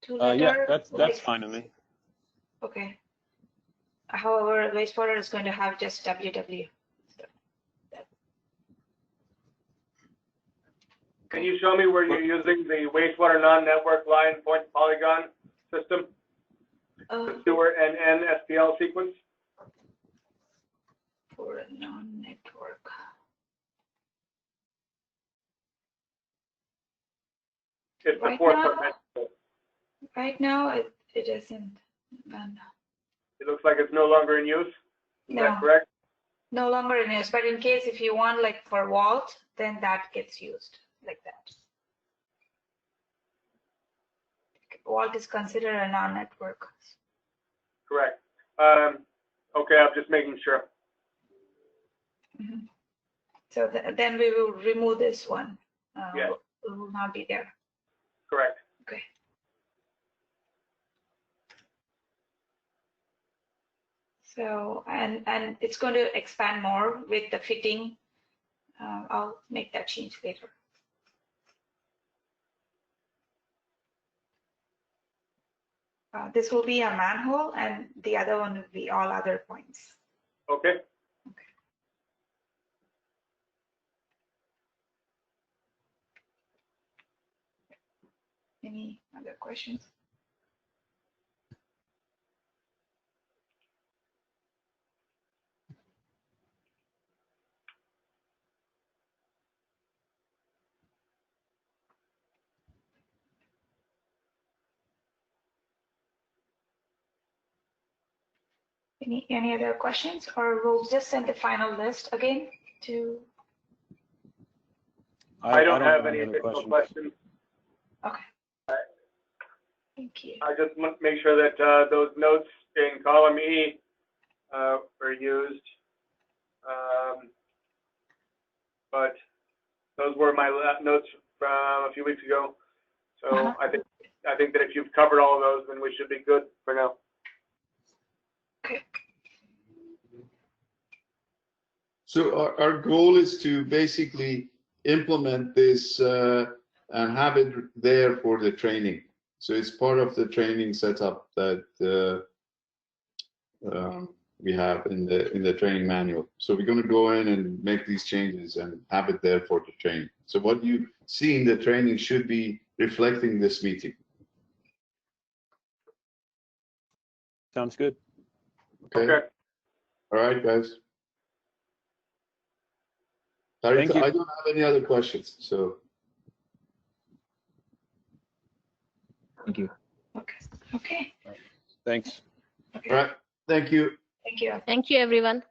Yeah, that's fine to me. Okay. However, wastewater is going to have just WW. Can you show me where you're using the wastewater non-network line point polygon system? The sewer and SPL sequence? For a non-network. It's the Right fourth now- dimensional. Right now, it isn't. It looks like it's no longer in use. Is No. that correct? No longer in use, but in case if you want like for vault, then that gets used like that. Vault is considered a non-network. Correct. Okay, I'm just making sure. Mhm. So then we will remove this one. Yes. It will not be there. Correct. Okay. So, and it's going to expand more with the fitting. I'll make that change later. This will be a manhole, and the other one will be all other points. Okay. Any other questions? Any other questions, or we'll just send the final list again to? I don't have any additional questions. Okay. Thank you. I just want to make sure that those notes in column E were used. But those were my notes from a few weeks ago. So I think that if you've covered all of those, then we should be good for now. Okay. So our goal is to basically implement this and have it there for the training. So it's part of the training setup that we have in the training manual. So we're going to go in and make these changes and have it there for the training. So what you see in the training should be reflecting this meeting. Sounds good. Okay. All right, guys. Thank you. I don't have any other questions. So. Thank you. Okay. Okay. Thanks. All right. Thank you. Thank you. Thank you, everyone.